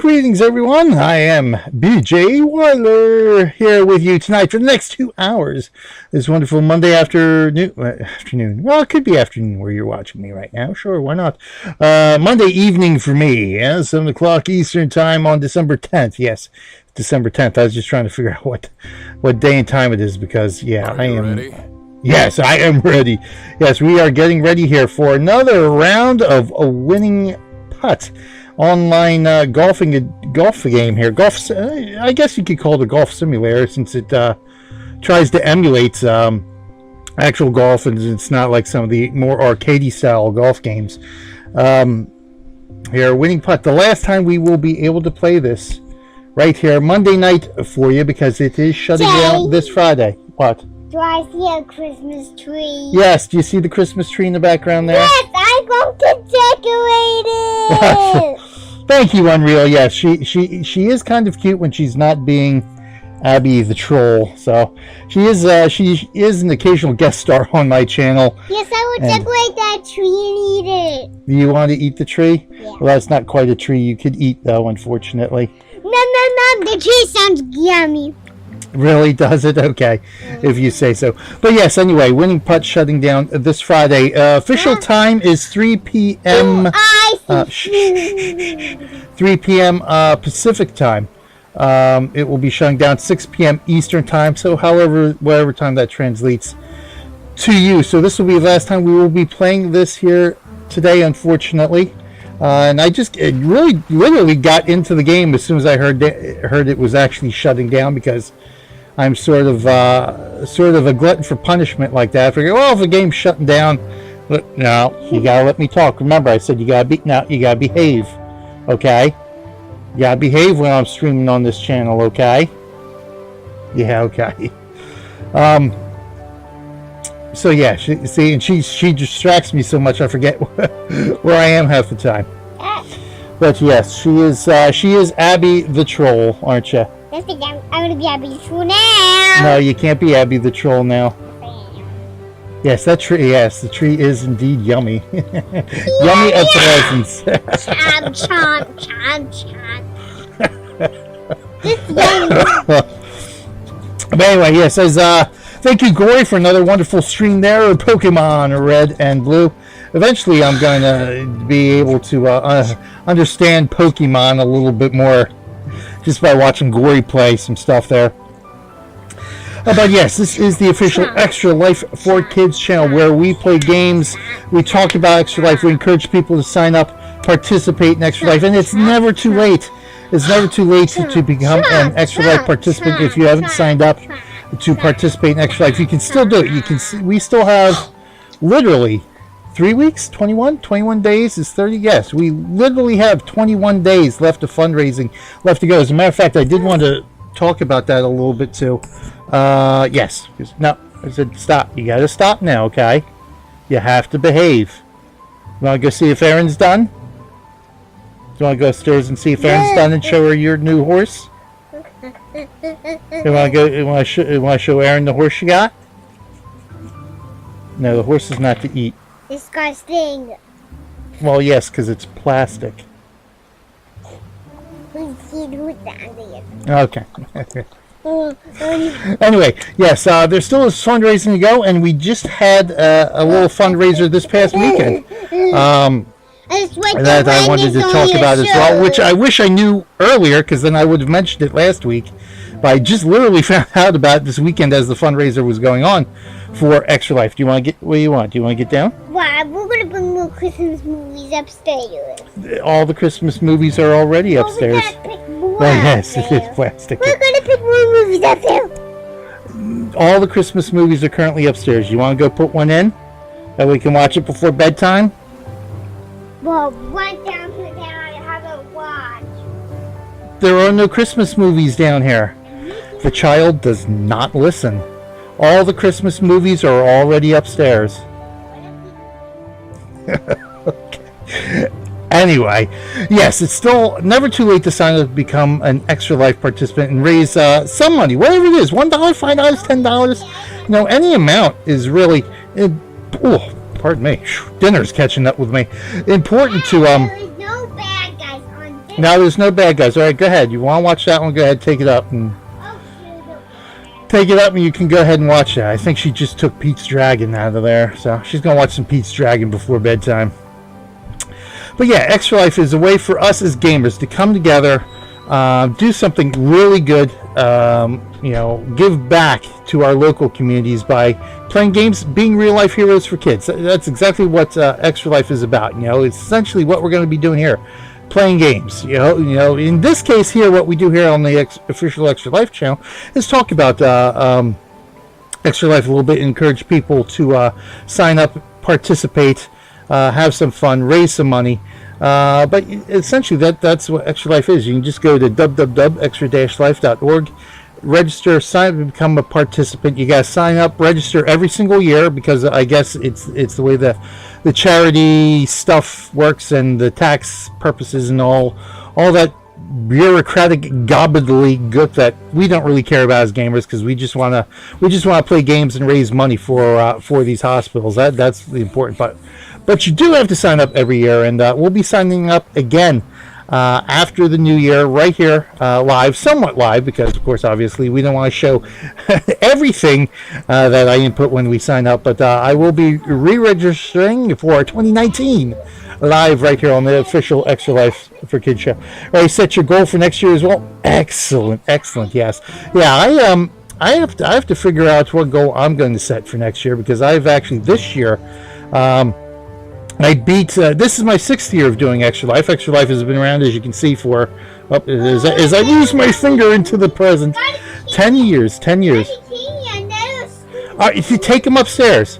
Greetings, everyone. I am BJ Weiler here with you tonight for the next 2 hours. This wonderful Monday afternoon. Well, it could be afternoon where you're watching me right now. Sure, why not? Monday evening for me. 7 o'clock Eastern Time on December 10th. Yes, December 10th. I was just trying to figure out what day and time it is because, yeah, I am ready. Yes, I am ready. Yes, we are getting ready here for another round of a winning putt. Online golf game here. I guess you could call it a golf simulator since it tries to emulate actual golf, and it's not like some of the more arcadey style golf games. Here, winning putt. The last time we will be able to play this right here Monday night for you because it is shutting down this Friday. What? Do I see a Christmas tree? Yes. Do you see the Christmas tree in the background there? Yes, I'm going to decorate it. Thank you, Unreal. Yes, she is kind of cute when she's not being Abby the troll. So she is an occasional guest star on my channel. Yes, I will decorate that tree and eat it. Do you want to eat the tree? Yeah. Well, that's not quite a tree you could eat, though, unfortunately. No, the tree sounds yummy. Really? Does it? Okay, if you say so. But yes, anyway, winning putt shutting down this Friday. Official time is 3 p.m. 3 p.m. Pacific time. It will be shutting down 6 p.m. Eastern time. So whatever time that translates to you. So this will be the last time we will be playing this here today, unfortunately. And I just really literally got into the game as soon as I heard it was actually shutting down because I'm sort of a glutton for punishment like that. I figure, well, if the game's shutting down, no, you gotta let me talk. Remember, I said you gotta behave, okay? You gotta behave when I'm streaming on this channel, okay? Yeah, okay. So yeah, she distracts me so much I forget where I am half the time. But yes, she is Abby the troll, aren't you? Yes, I'm gonna be Abby the troll now. No, you can't be Abby the troll now. Yes, that tree. Yes, the tree is indeed yummy. Yummy of presents. Chomp, chomp, chomp, chomp. This yummy. But anyway, yes, thank you, Gory, for another wonderful stream there of Pokemon Red and Blue. Eventually, I'm going to be able to understand Pokemon a little bit more just by watching Gory play some stuff there. But yes, this is the official Extra Life for Kids channel where we play games, we talk about Extra Life, we encourage people to sign up, participate in Extra Life, and it's never too late. It's never too late to become an Extra Life participant if you haven't signed up to participate in Extra Life. You can still do it. We still have literally 3 weeks, 21 days is 30. Yes, we literally have 21 days left of fundraising left to go. As a matter of fact, I did want to talk about that a little bit too. Yes. No, I said stop. You got to stop now, okay? You have to behave. You want to go see if Erin's done? Do you want to go upstairs and see if Erin's done and show her your new horse? You want to show Erin the horse you got? No, the horse is not to eat. Disgusting. Well, yes, because it's plastic. Okay. Anyway, yes, there still is fundraising to go, and we just had a little fundraiser this past weekend that I wanted to talk about as well, which I wish I knew earlier, because then I would have mentioned it last week. But I just literally found out about it this weekend as the fundraiser was going on for Extra Life. Do you want to get where you want? Do you want to get down? Well, we're going to bring more Christmas movies upstairs. All the Christmas movies are already upstairs. We're going to pick more. Well, yes, it is plastic. We're going to pick more movies upstairs. All the Christmas movies are currently upstairs. You want to go put one in? That we can watch it before bedtime? Well, one down, put down, I haven't watched. There are no Christmas movies down here. The child does not listen. All the Christmas movies are already upstairs. Okay. Anyway, yes, it's still never too late to sign up to become an Extra Life participant and raise some money, whatever it is, $1, $5, $10. You know, any amount is really, pardon me, dinner's catching up with me. Important to There is no bad guys on this No, there's no bad guys. All right, go ahead. You want to watch that one? Go ahead, take it up and you can go ahead and watch that. I think she just took Pete's Dragon out of there, so she's gonna watch some Pete's Dragon before bedtime. But yeah, Extra Life is a way for us as gamers to come together, do something really good, give back to our local communities by playing games, being real life heroes for kids. That's exactly what Extra Life is about. It's essentially what we're going to be doing here, playing games. In this case here, what we do here on the official Extra Life channel is talk about Extra Life a little bit, encourage people to sign up, participate, have some fun, raise some money. But essentially that's what Extra Life is. You can just go to www.extra-life.org, register, sign up, and become a participant. You got to sign up, register every single year, because I guess it's the way the charity stuff works and the tax purposes and all that bureaucratic gobbledygook that we don't really care about as gamers, because we just want to play games and raise money for these hospitals. That's the important part. But you do have to sign up every year, and we'll be signing up again after the new year, right here, live, somewhat live, because, of course, obviously, we don't want to show everything that I input when we sign up. But I will be re-registering for 2019 live right here on the official Extra Life for Kids show. All right, set your goal for next year as well. Excellent, yes. Yeah, I have to figure out what goal I'm going to set for next year, because I've actually this year. I beat. This is my 6th year of doing Extra Life. Extra Life has been around, as you can see, for as I lose my finger into the present, 10 years. 10 years. All right, if you take them upstairs,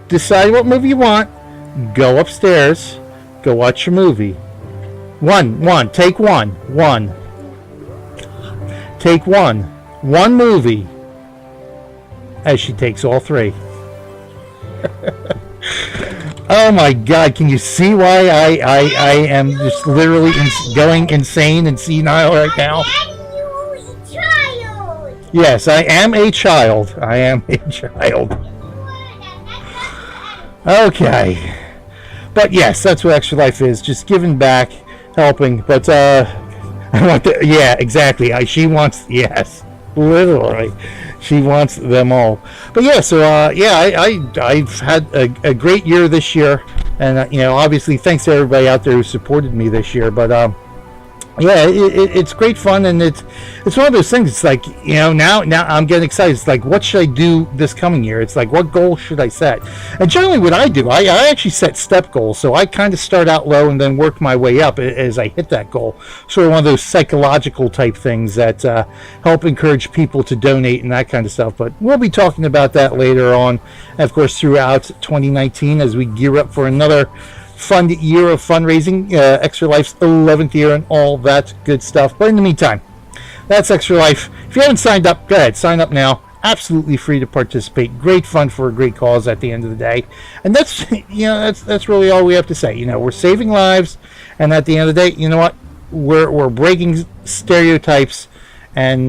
decide what movie you want. Go upstairs. Go watch your movie. One. Take one. Take one. One movie. As she takes all 3. Oh my God! Can you see why I am just literally going insane and senile right now? Yes, I am a child. Okay, but yes, that's what Extra Life is. Just giving back, helping. But I want to. Yeah, exactly. She wants. Yes, literally. She wants them all. But yeah, so I've had a great year this year, and obviously thanks to everybody out there who supported me this year. But yeah, it's great fun, and it's one of those things. It's like, now I'm getting excited. It's like, what should I do this coming year? It's like, what goal should I set? And generally what I do, I actually set step goals. So I kind of start out low and then work my way up as I hit that goal. Sort of one of those psychological type things that help encourage people to donate and that kind of stuff. But we'll be talking about that later on, and of course, throughout 2019 as we gear up for another fun year of fundraising, Extra Life's 11th year, and all that good stuff. But in the meantime, that's Extra Life. If you haven't signed up, go ahead, sign up now. Absolutely free to participate. Great fun for a great cause at the end of the day. And that's that's really all we have to say. We're saving lives, and at the end of the day, you know what? We're breaking stereotypes and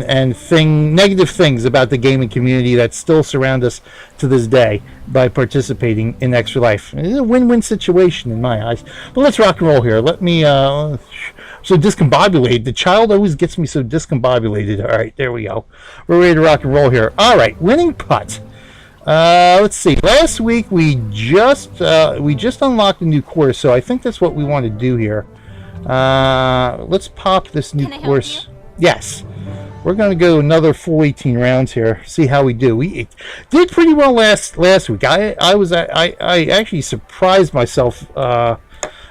negative things about the gaming community that still surround us to this day by participating in Extra Life. It's a win-win situation in my eyes. But let's rock and roll here. Let me so discombobulated. The child always gets me so discombobulated. All right, there we go. We're ready to rock and roll here. All right, winning putt. Let's see. Last week we just unlocked a new course, so I think that's what we want to do here. Let's pop this new course. Yes. We're going to go another full 18 rounds here. See how we do. We did pretty well last week. I actually surprised myself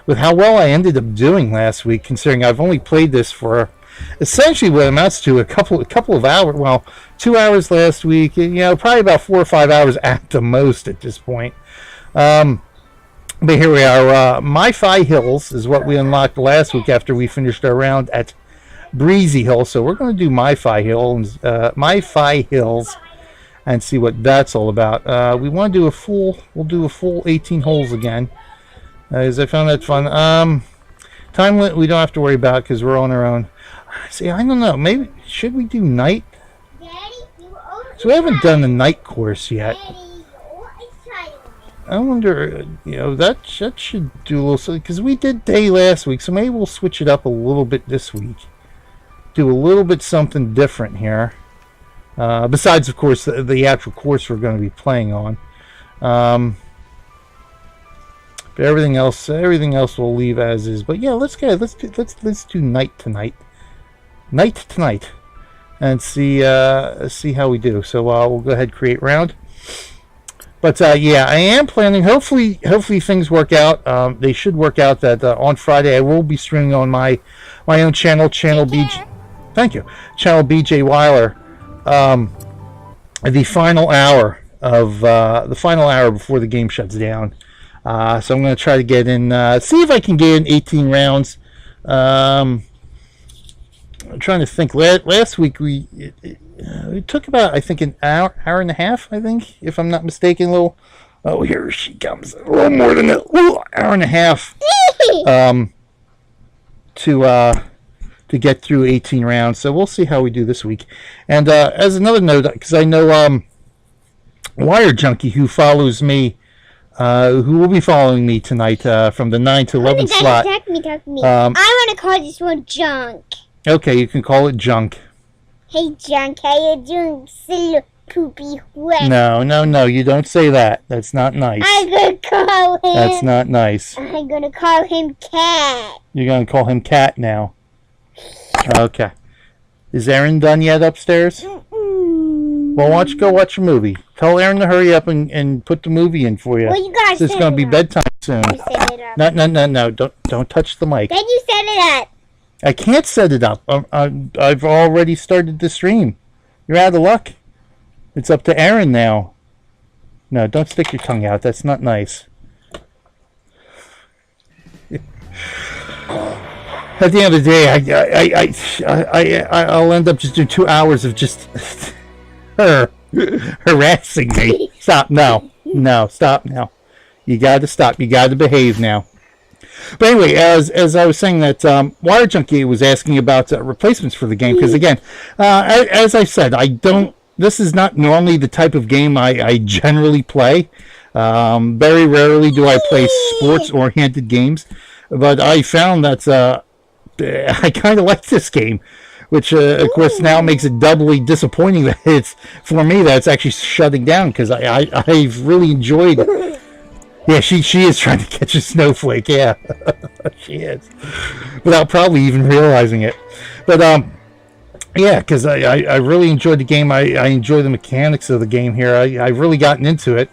with how well I ended up doing last week, considering I've only played this for essentially what amounts to a couple of hours. Well, 2 hours last week. Probably about 4 or 5 hours at the most at this point. But here we are. Maiphai Hills is what we unlocked last week after we finished our round at Breezy Hill. So we're going to do Maiphai Hills and see what that's all about. We want to do we'll do a full 18 holes again, as I found that fun. Time limit we don't have to worry about because we're on our own. See, I don't know, maybe should we do night? So we haven't done the night course yet. I wonder, that should do a little something, because we did day last week, so maybe we'll switch it up a little bit this week. Do a little bit something different here. Besides, of course, the actual course we're going to be playing on. But everything else we'll leave as is. But yeah, let's do night tonight, and see how we do. So we'll go ahead and create round. But yeah, I am planning. Hopefully things work out. They should work out. That on Friday I will be streaming on my own channel BJ. Thank you, channel BJ Weiler. The final hour before the game shuts down. So I'm going to try to get in. See if I can get in 18 rounds. I'm trying to think. Last week it took about, I think, an hour and a half, I think, if I'm not mistaken. Here she comes. A little more than an hour and a half to get through 18 rounds. So we'll see how we do this week. And as another note, because I know Wire Junkie, who follows me, who will be following me tonight from the 9 to 11 slot. Talk me. I want to call this one Junk. Okay, you can call it Junk. Hey, Junk, how you doing, silly poopy wet? No, you don't say that. That's not nice. I'm going to call him... That's not nice. I'm going to call him Cat. You're going to call him Cat now. Okay. Is Aaron done yet upstairs? Well, go watch a movie. Tell Aaron to hurry up and put the movie in for you. Well, you guys it's going to be bedtime soon. You set it up. No. Don't touch the mic. Then you set it up. I can't set it up. I've already started the stream. You're out of luck. It's up to Aaron now. No, don't stick your tongue out. That's not nice. At the end of the day, I'll end up just doing 2 hours of just her harassing me. Stop. No, stop now. You got to stop. You got to behave now. But anyway, as I was saying, that Wire Junkie was asking about replacements for the game, because again, as I said, this is not normally the type of game I generally play. Very rarely do I play sports-oriented games, but I found that I kind of like this game, which of course now makes it doubly disappointing that it's actually shutting down, because I've really enjoyed. Yeah, she is trying to catch a snowflake. Yeah, she is, without probably even realizing it. But yeah, because I really enjoyed the game. I enjoy the mechanics of the game here. I've really gotten into it,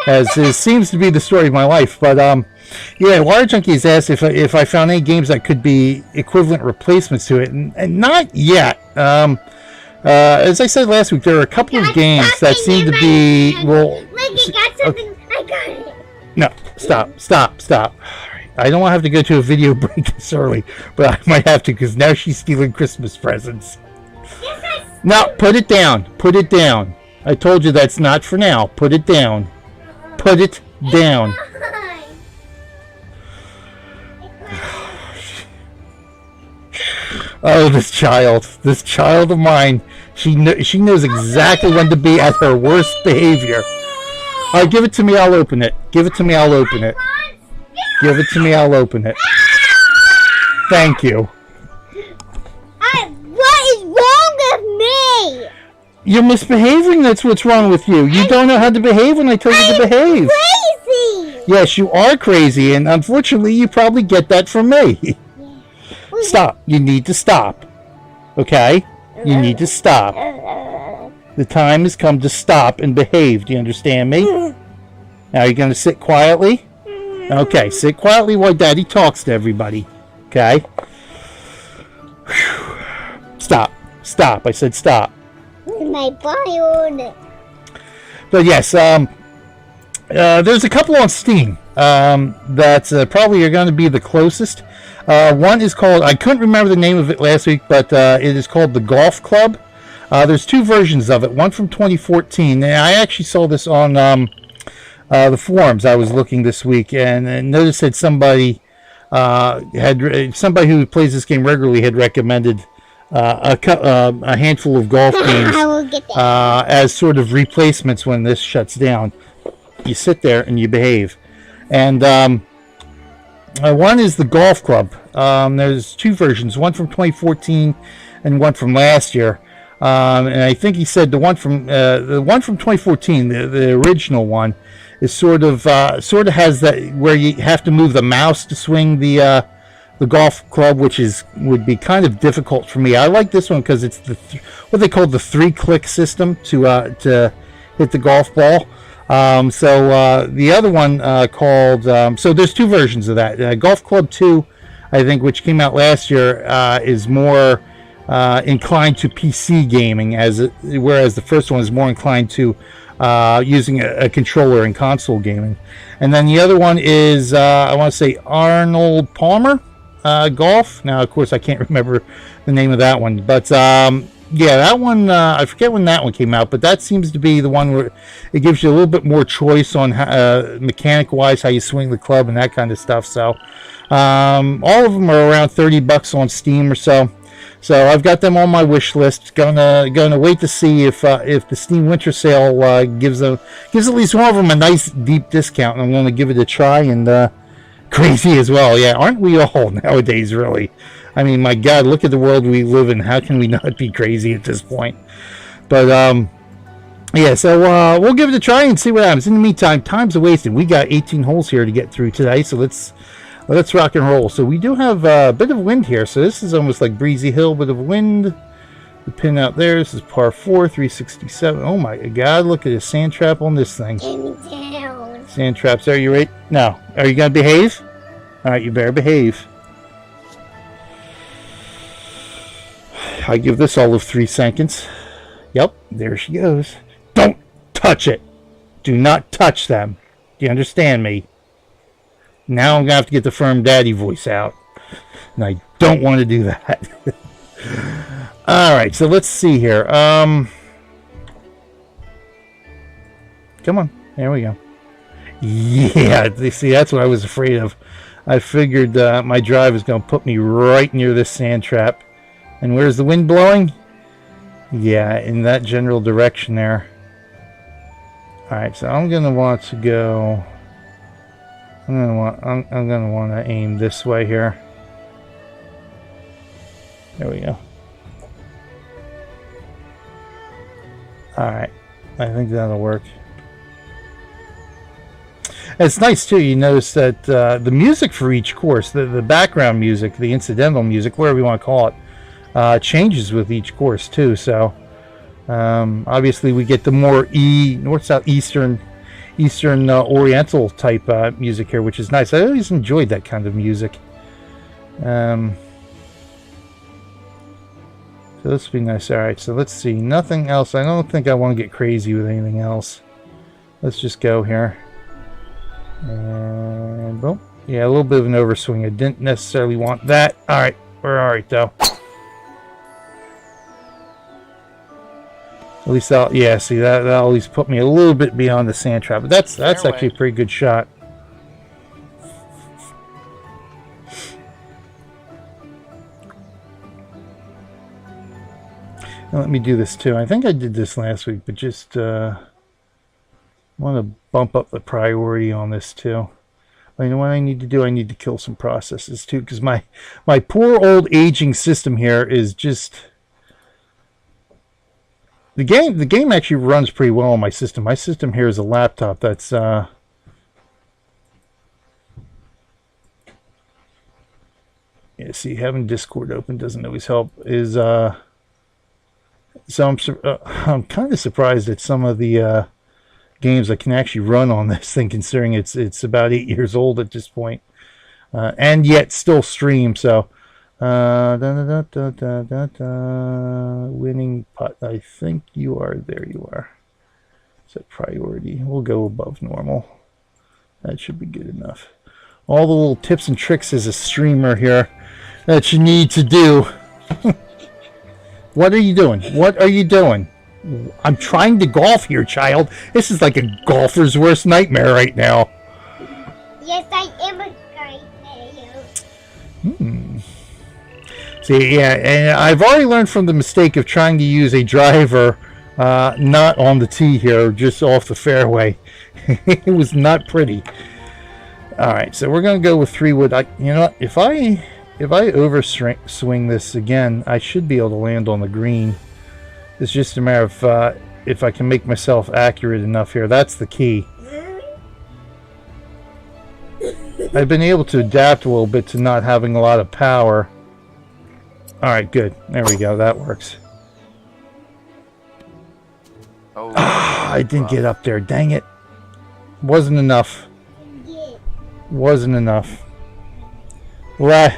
as it seems to be the story of my life. But yeah, Wire Junkies asked if I found any games that could be equivalent replacements to it, and not yet. As I said last week, there are a couple of games that seem to be got something. Okay. I got it. No, stop. I don't want to have to go to a video break this early, but I might have to, because now she's stealing Christmas presents. No, put it down. I told you that's not for now. Put it down. Put it down. Oh, this child of mine. She knows exactly when to be at her worst behavior. All right, give it to me. I'll open it. Give it to me. I'll open it. Thank you. What is wrong with me? You're misbehaving. That's what's wrong with you. You don't know how to behave when I tell you to behave. Crazy. Yes, you are crazy, and unfortunately, you probably get that from me. Stop. You need to stop. Okay? You need to stop. The time has come to stop and behave. Do you understand me? Now you're going to sit quietly? Okay, sit quietly while Daddy talks to everybody. Okay? Stop. I said stop. My body on it. But yes, there's a couple on Steam that probably are going to be the closest. One is called, I couldn't remember the name of it last week, but it is called The Golf Club. There's two versions of it, one from 2014, and I actually saw this on the forums. I was looking this week and noticed that somebody who plays this game regularly had recommended a handful of golf games I will get that. as sort of replacements when this shuts down. You sit there and you behave. And one is the golf club. There's two versions, one from 2014 and one from last year. And I think he said the one from 2014, the original one, is sort of has that where you have to move the mouse to swing the golf club, which would be kind of difficult for me. I like this one because it's what they call the 3-click system to hit the golf ball. So the other one called so there's two versions of that. Golf Club 2, I think, which came out last year, is more inclined to PC gaming, whereas the first one is more inclined to using a controller in console gaming. And then the other one is I want to say Arnold Palmer Golf. Now, of course, I can't remember the name of that one, but yeah, that one, I forget when that one came out, but that seems to be the one where it gives you a little bit more choice on mechanic-wise, how you swing the club and that kind of stuff. So all of them are around $30 on Steam or so. So I've got them on my wish list. Gonna wait to see if the Steam Winter Sale gives at least one of them a nice deep discount, and I'm going to give it a try. And crazy as well, yeah, aren't we all nowadays? Really, I mean, my God, look at the world we live in. How can we not be crazy at this point? But yeah, so we'll give it a try and see what happens. In the meantime, time's wasted. We got 18 holes here to get through today, so let's rock and roll. So we do have a bit of wind here, so this is almost like breezy hill, bit of wind. The pin out there, this is par 4, 367. Oh my God, look at the sand trap on this thing. Sand traps, are you right? No. Are you going to behave? Alright, you better behave. I give this all of 3 seconds. Yep, there she goes. Don't touch it. Do not touch them. Do you understand me? Now I'm going to have to get the firm daddy voice out. And I don't want to do that. Alright, so let's see here. Come on. There we go. Yeah, see, that's what I was afraid of. I figured my drive is going to put me right near this sand trap. And where's the wind blowing? Yeah, in that general direction there. Alright, so I'm going to want to go... I'm gonna want to aim this way here. There we go. Alright, I think that'll work. It's nice too, you notice that the music for each course, the background music, the incidental music, whatever you want to call it, changes with each course too. So obviously we get the more north, south, eastern oriental type music here, which is nice. I always enjoyed that kind of music. So this would be nice. Alright, so let's see. Nothing else. I don't think I want to get crazy with anything else. Let's just go here. And boom. Yeah, a little bit of an overswing. I didn't necessarily want that. Alright, we're alright though. At least yeah, see, that at least put me a little bit beyond the sand trap. But that's actually a pretty good shot. Now, let me do this too. I think I did this last week, but just want to bump up the priority on this too. Well, you know what I need to do? I need to kill some processes too, because my poor old aging system here is just... The game actually runs pretty well on my system. My system here is a laptop that's yeah, see, having Discord open doesn't always help. So I'm kind of surprised at some of the games that can actually run on this thing, considering it's about 8 years old at this point, and yet still stream. So winning putt. I think you are. There you are. Set priority. We'll go above normal. That should be good enough. All the little tips and tricks as a streamer here that you need to do. What are you doing? What are you doing? I'm trying to golf here, child. This is like a golfer's worst nightmare right now. Yes, I am a nightmare. See, yeah, and I've already learned from the mistake of trying to use a driver not on the tee here, just off the fairway. It was not pretty. All right, so we're going to go with 3 wood. You know what? If I overswing this again, I should be able to land on the green. It's just a matter of if I can make myself accurate enough here. That's the key. I've been able to adapt a little bit to not having a lot of power. All right, good. There we go. That works. Oh, I didn't get up there. Dang it. Wasn't enough. Wasn't enough. The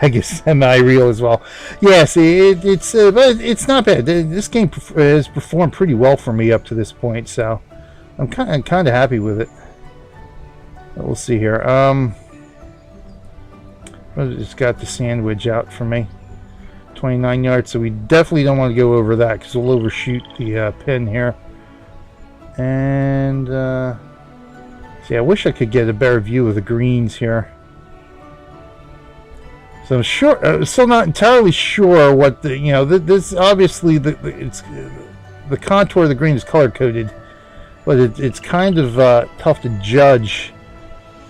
lag is semi-real as well. Yeah, see, but it's not bad. This game has performed pretty well for me up to this point, so I'm kind of happy with it. But we'll see here. It's got the sandwich out for me. 29 yards, so we definitely don't want to go over that because we'll overshoot the pin here. And see, I wish I could get a better view of the greens here. So I'm sure, still not entirely sure what the, you know, this obviously the contour of the green is color coded, but it's kind of tough to judge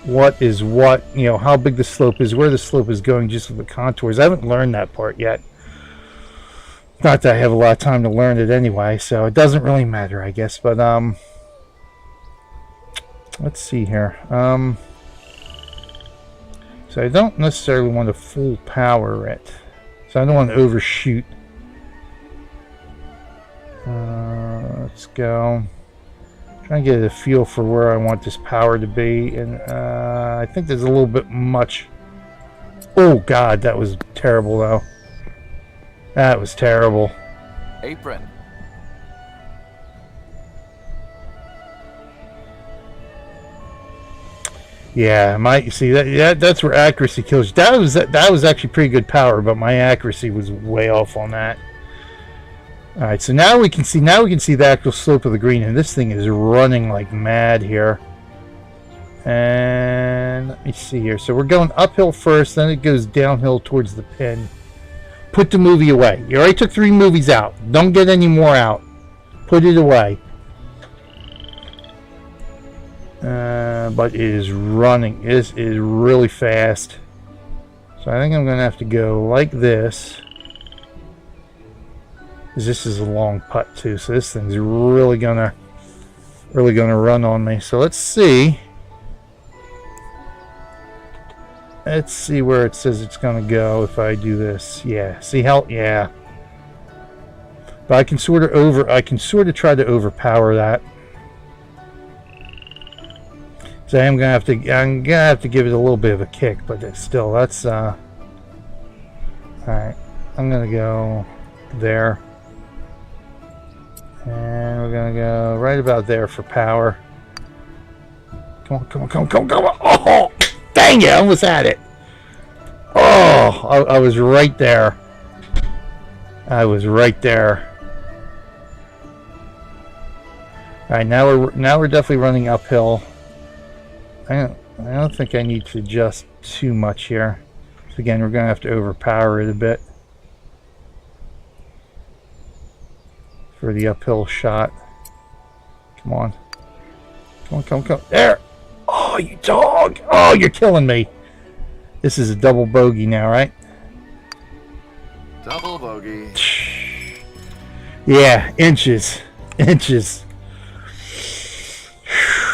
what is what, you know, how big the slope is, where the slope is going just with the contours. I haven't learned that part yet. Not that I have a lot of time to learn it anyway, so it doesn't really matter, I guess. But let's see here. So I don't necessarily want to full power it, so I don't want to overshoot. Let's go. Trying to get a feel for where I want this power to be, and I think there's a little bit much. Oh God, that was terrible though. That was terrible. Apron. Yeah, that's where accuracy kills. That was actually pretty good power, but my accuracy was way off on that. All right, so now we can see the actual slope of the green, and this thing is running like mad here. And let me see here. So we're going uphill first, then it goes downhill towards the pin. Put the movie away. You already took 3 movies out. Don't get any more out. Put it away. But it is running. It is really fast. So I think I'm going to have to go like this. Because this is a long putt too. So this thing's really gonna run on me. So let's see. Let's see where it says it's gonna go if I do this. Yeah. See how? Yeah. But I can sort of try to overpower that. So I'm gonna have to give it a little bit of a kick, but still, that's all right. I'm gonna go there, and we're gonna go right about there for power. Come on! Oh, dang it! I almost had it. Oh, I was right there. I was right there. All right, now we're definitely running uphill. I don't think I need to adjust too much here. So again, we're going to have to overpower it a bit for the uphill shot. Come on. Come on. There! Oh, you dog! Oh, you're killing me. This is a double bogey now, right? Double bogey. Yeah, inches.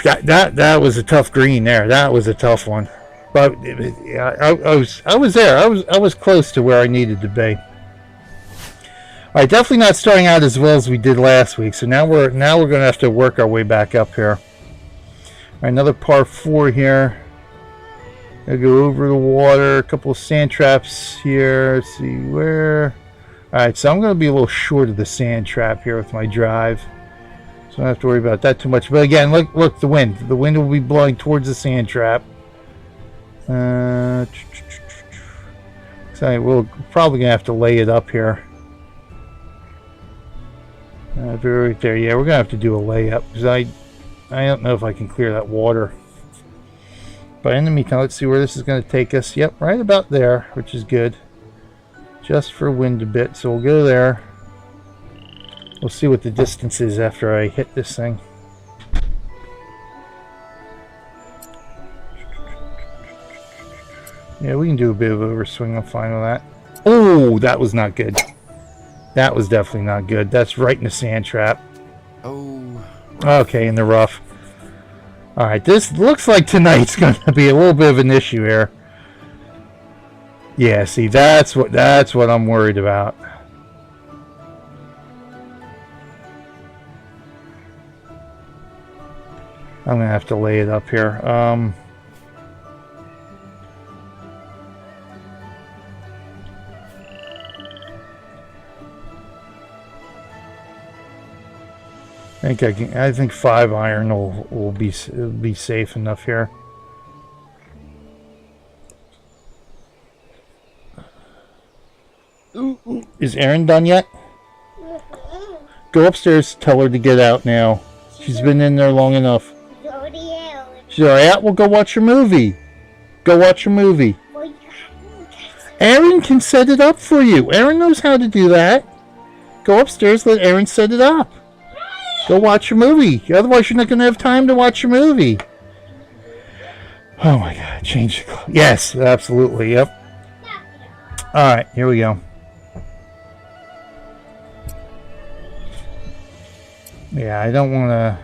That was a tough green there. That was a tough one, but I was there. I was close to where I needed to be. All right, definitely not starting out as well as we did last week. So now we're going to have to work our way back up here. All right, another par 4 here. I'll go over the water. A couple of sand traps here. Let's see where. All right, so I'm going to be a little short of the sand trap here with my drive. So I don't have to worry about that too much. But again, look, the wind. The wind will be blowing towards the sand trap. So we're probably going to have to lay it up here. Right there. Yeah, we're going to have to do a layup because I don't know if I can clear that water. But in the meantime, let's see where this is going to take us. Yep, right about there, which is good. Just for wind a bit. So we'll go there. We'll see what the distance is after I hit this thing. Yeah, we can do a bit of overswing. I'm fine with that. Oh, that was not good. That was definitely not good. That's right in the sand trap. Oh. Okay, in the rough. Alright, this looks like tonight's going to be a little bit of an issue here. Yeah, see, that's what I'm worried about. I'm going to have to lay it up here. I think 5 iron will be safe enough here. Is Erin done yet? Go upstairs, tell her to get out now. She's been in there long enough. She's already out. Well, go watch your movie. Go watch your movie. Erin can set it up for you. Erin knows how to do that. Go upstairs, let Erin set it up. Go watch your movie. Otherwise, you're not going to have time to watch your movie. Oh my God. Change the clothes. Yes, absolutely. Yep. All right. Here we go. Yeah, I don't want to...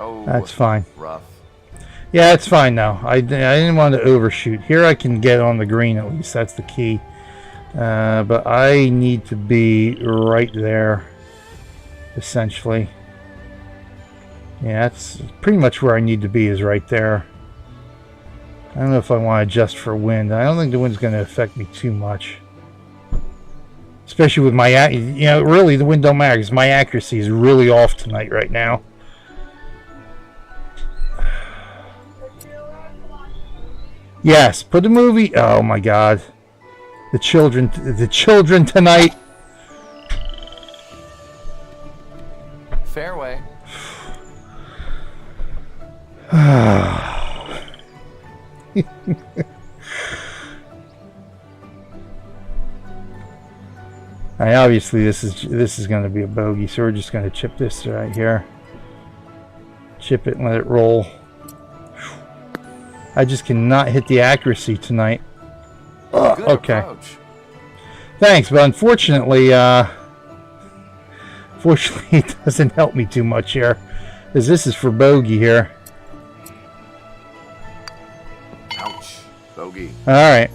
Oh. That's fine. Rough. Yeah, it's fine now. I didn't want to overshoot. Here I can get on the green at least. That's the key. But I need to be right there, essentially. Yeah, that's pretty much where I need to be, is right there. I don't know if I want to adjust for wind. I don't think the wind's going to affect me too much. Especially with my, really the wind don't matter because my accuracy is really off tonight right now. Yes, put the movie. Oh my God, the children tonight. Fairway. Obviously this is going to be a bogey, so we're just going to chip this right here. Chip it and let it roll. I just cannot hit the accuracy tonight. Okay. Approach. Thanks, but unfortunately, fortunately, it doesn't help me too much here, because this is for bogey here. Ouch. Bogey. All right.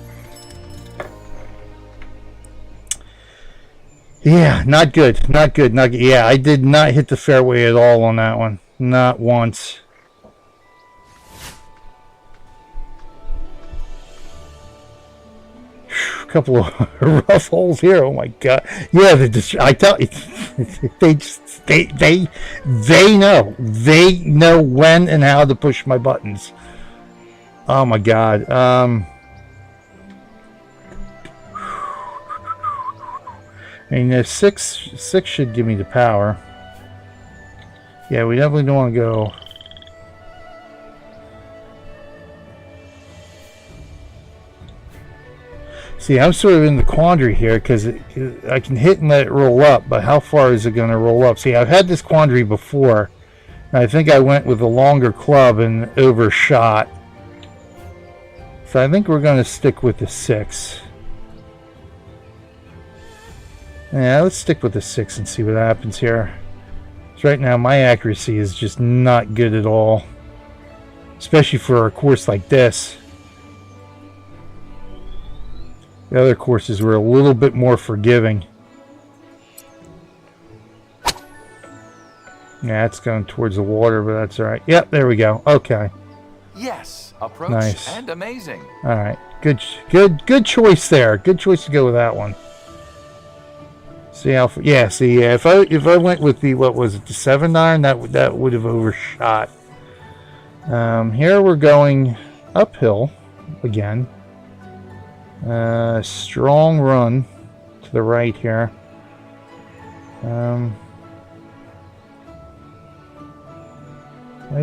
Yeah, not good. Not good. Not good. Yeah, I did not hit the fairway at all on that one. Not once. Couple of rough holes here. Oh my God! Yeah, I tell you, they know when and how to push my buttons. Oh my God! I mean, if six should give me the power. Yeah, we definitely don't want to go. See, I'm sort of in the quandary here because I can hit and let it roll up, but how far is it going to roll up? See, I've had this quandary before, and I think I went with a longer club and overshot. So I think we're going to stick with the 6. Yeah, let's stick with the 6 and see what happens here. So right now, my accuracy is just not good at all, especially for a course like this. The other courses were a little bit more forgiving. Yeah, it's going towards the water, but that's all right. Yep, there we go. Okay. Yes, approach Nice. and amazing. All right. Good choice there. Good choice to go with that one. See how? Yeah. See, yeah, if I went with the, what was it, the 7-iron, that would have overshot. Here we're going uphill again. Strong run to the right here. I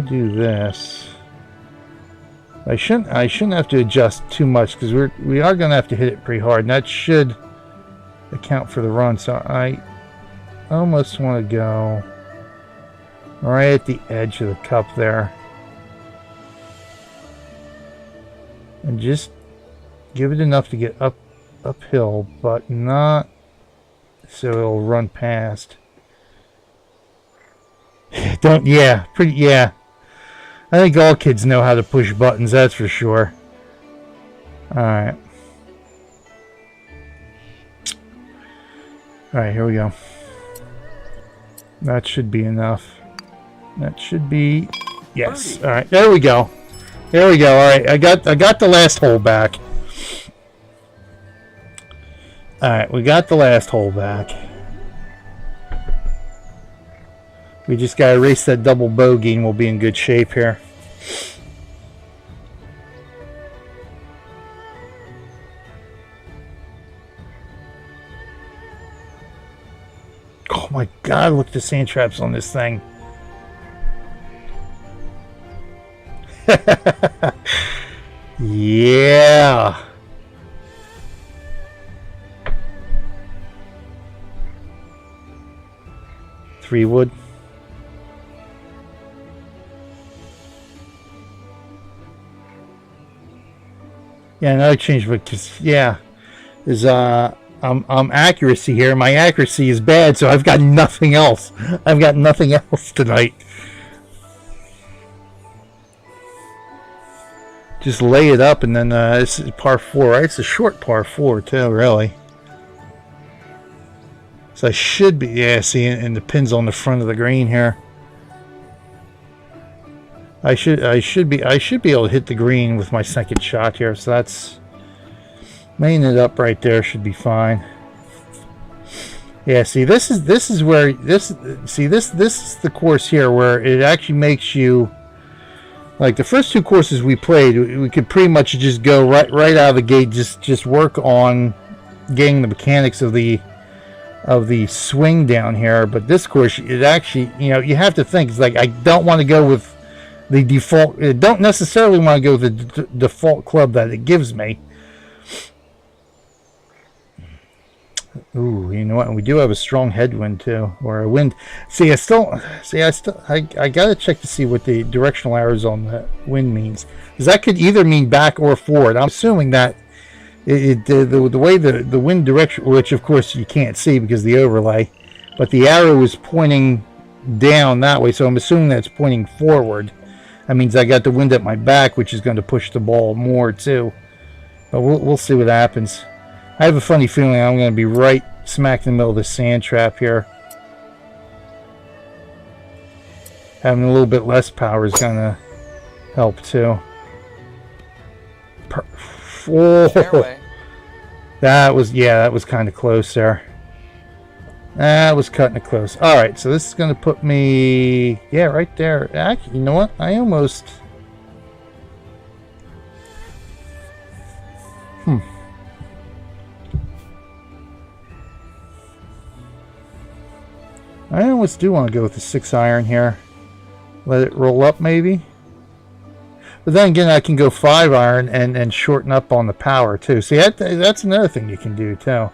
do this. I shouldn't have to adjust too much because we are going to have to hit it pretty hard, and that should account for the run. So I almost want to go right at the edge of the cup there. And just give it enough to get uphill, but not so it'll run past. Don't, yeah, pretty, yeah. I think all kids know how to push buttons, that's for sure. Alright. Alright, here we go. That should be enough. That should be, yes. Alright, there we go. There we go. Alright, I got the last hole back. Alright, we got the last hole back. We just gotta erase that double bogey and we'll be in good shape here. Oh my god, look at the sand traps on this thing. Yeah. Three wood. Yeah, another change, because yeah, is I'm accuracy here. My accuracy is bad, so I've got nothing else. I've got nothing else tonight. Just lay it up, and then this is par 4, right? It's a short par 4 too, really. So I should be, yeah. See, and the pin's on the front of the green here. I should be able to hit the green with my second shot here. So that's laying it up right there should be fine. Yeah, see, this is where this is the course here where it actually makes you, like the first two courses we played, we could pretty much just go right out of the gate, just work on getting the mechanics of the swing down here. But this course, it actually, you know, you have to think. It's like I don't want to go with the default. I don't necessarily want to go with the default club that it gives me. Ooh, you know what? And we do have a strong headwind too, or a wind. I gotta check to see what the directional arrows on the wind means, because that could either mean back or forward. I'm assuming that the way the wind direction, which of course you can't see because of the overlay, but the arrow is pointing down that way, so I'm assuming that's pointing forward. That means I got the wind at my back, which is going to push the ball more too. But we'll see what happens. I have a funny feeling I'm going to be right smack in the middle of the sand trap here. Having a little bit less power is going to help too. Oh, that was kind of close there. That was cutting it close. Alright, so this is going to put me, yeah, right there. Actually, you know what? I almost... I almost do want to go with the 6-iron here. Let it roll up, maybe. But then again, I can go 5-iron and shorten up on the power too. See, that's another thing you can do too.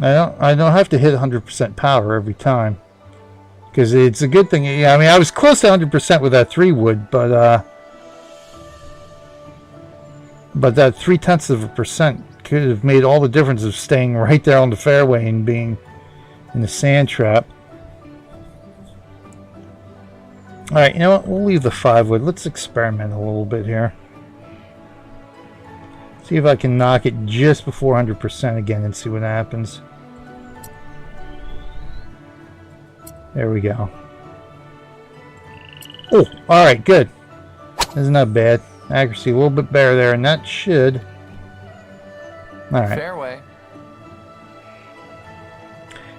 I don't have to hit 100% power every time, because it's a good thing. Yeah, I mean, I was close to 100% with that 3-wood, but that 0.3% could have made all the difference of staying right there on the fairway and being in the sand trap. Alright, you know what? We'll leave the 5-wood. Let's experiment a little bit here. See if I can knock it just before 100% again and see what happens. There we go. Oh, alright, good. That's not bad. Accuracy a little bit better there, and that should... Alright. Fairway.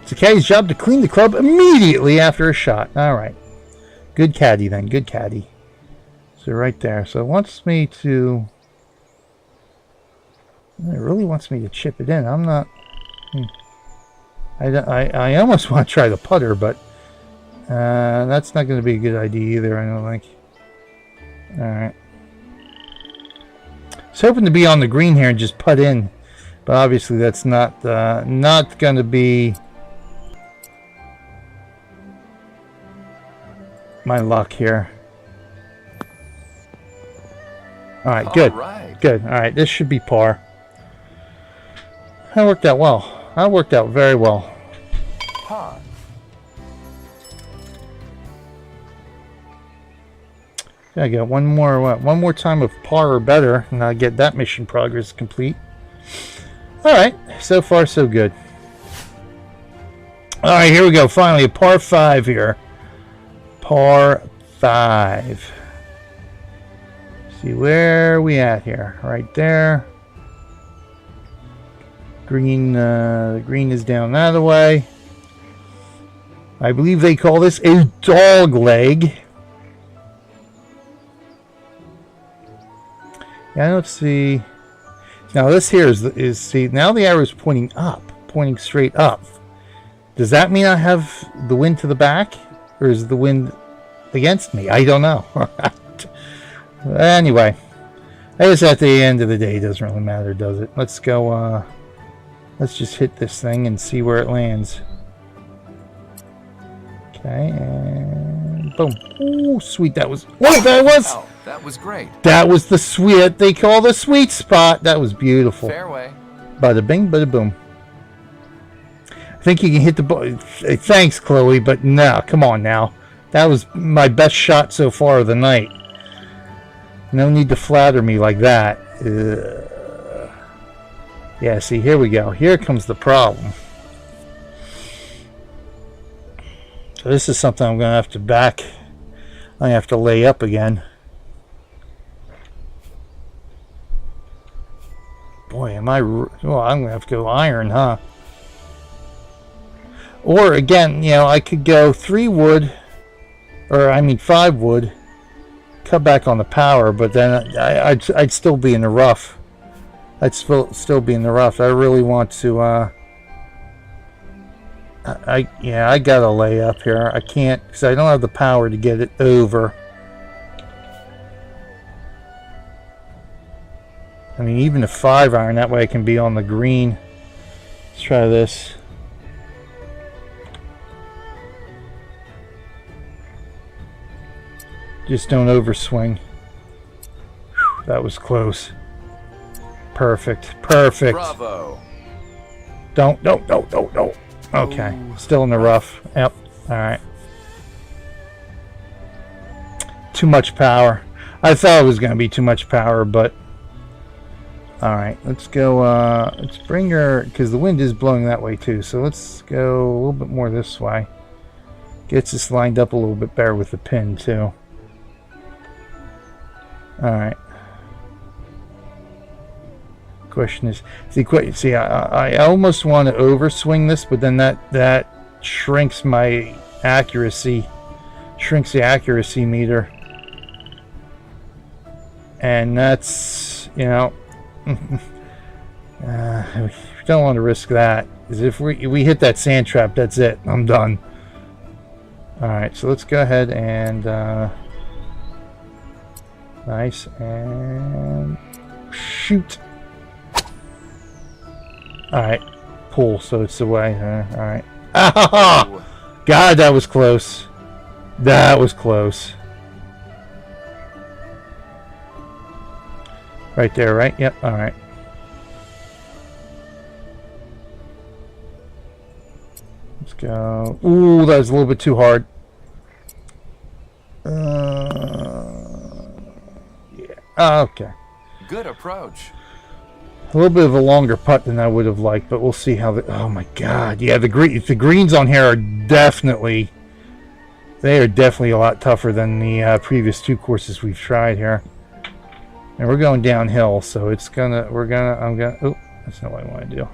It's the caddy's job to clean the club immediately after a shot. Alright. Good caddy then. Good caddy. So right there. So it wants me to... It really wants me to chip it in. I'm not... I almost want to try the putter, but... that's not going to be a good idea either, I don't think. Alright. I was hoping to be on the green here and just putt in. But obviously that's not going to be... my luck here. All right, good. Good. All right, this should be par. That worked out well. That worked out very well. Par. I got one more time of par or better, and I'll get that mission progress complete. All right, so far so good. All right, here we go. Finally, a par 5 here. Par 5. See where are we at here? Right there. Green, green is down that way. I believe they call this a dog leg. Yeah, I don't see. Now this here is see, now the arrow is pointing up, pointing straight up. Does that mean I have the wind to the back, or is the wind against me? I don't know. Anyway, I guess at the end of the day, it doesn't really matter, does it? Let's go. Let's just hit this thing and see where it lands. Okay, and boom. Oh, sweet! That was what that was. Oh, that was great. That was the sweet. They call the sweet spot. That was beautiful. Fairway. Bada bing, bada boom. I think you can hit the ball. Thanks, Chloe, but no, come on now. That was my best shot so far of the night. No need to flatter me like that. Yeah, see, here we go. Here comes the problem. So this is something I'm going to have to back. I'm going to have to lay up again. Boy, am I... Well, I'm going to have to go iron, huh? Or, again, you know, I could go 3 wood, or, I mean, 5 wood, cut back on the power, but then I'd still be in the rough. I'd still be in the rough. I really want to, yeah, I gotta lay up here. I can't, because I don't have the power to get it over. I mean, even a 5 iron, that way I can be on the green. Let's try this. Just don't overswing. Whew, that was close. Perfect. Perfect. Bravo. Don't. Okay. Still in the rough. Yep. Alright. Too much power. I thought it was going to be too much power, but... Alright. Let's go... let's bring her... Because the wind is blowing that way, too. So let's go a little bit more this way. Gets us lined up a little bit better with the pin, too. Alright. Question is, see, I almost want to overswing this, but then that shrinks my accuracy, shrinks the accuracy meter, and that's, you know, we don't want to risk that, because if we hit that sand trap, that's it. I'm done. All right, so let's go ahead and nice, and shoot. Alright, pull, so it's away. Alright. Ah! God, that was close. That was close. Right there, right? Yep, alright. Let's go. Ooh, that was a little bit too hard. Yeah. Okay. Good approach. A little bit of a longer putt than I would have liked, but we'll see how the... Oh my God. Yeah, the greens on here are definitely... They are definitely a lot tougher than the previous 2 courses we've tried here. And we're going downhill, so it's gonna... I'm gonna... Oh, that's not what I want to do.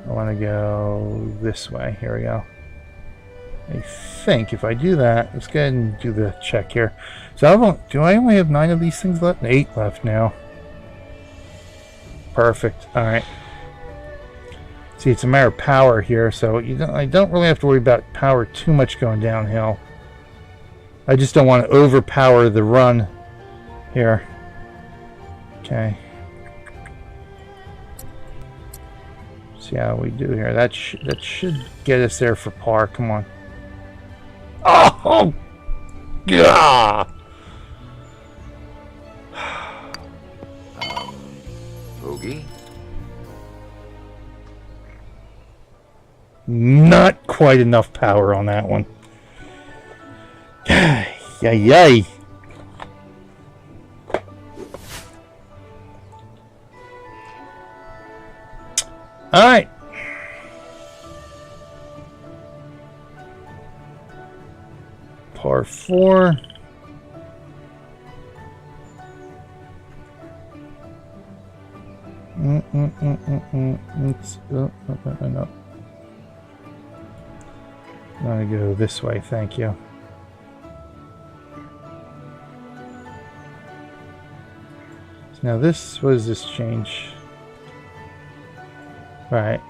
I want to go this way. Here we go. I think if I do that... Let's go ahead and do the check here. So do I only have 9 of these things left? 8 left now. Perfect. All right. See, it's a matter of power here, so I don't really have to worry about power too much going downhill. I just don't want to overpower the run here. Okay. See how we do here. That should get us there for par. Come on. Oh! Gah! Bogey? Not quite enough power on that one. Yay, yay. All right. Par 4. No. I'm gonna go this way, thank you. So now this, what does this change? Right.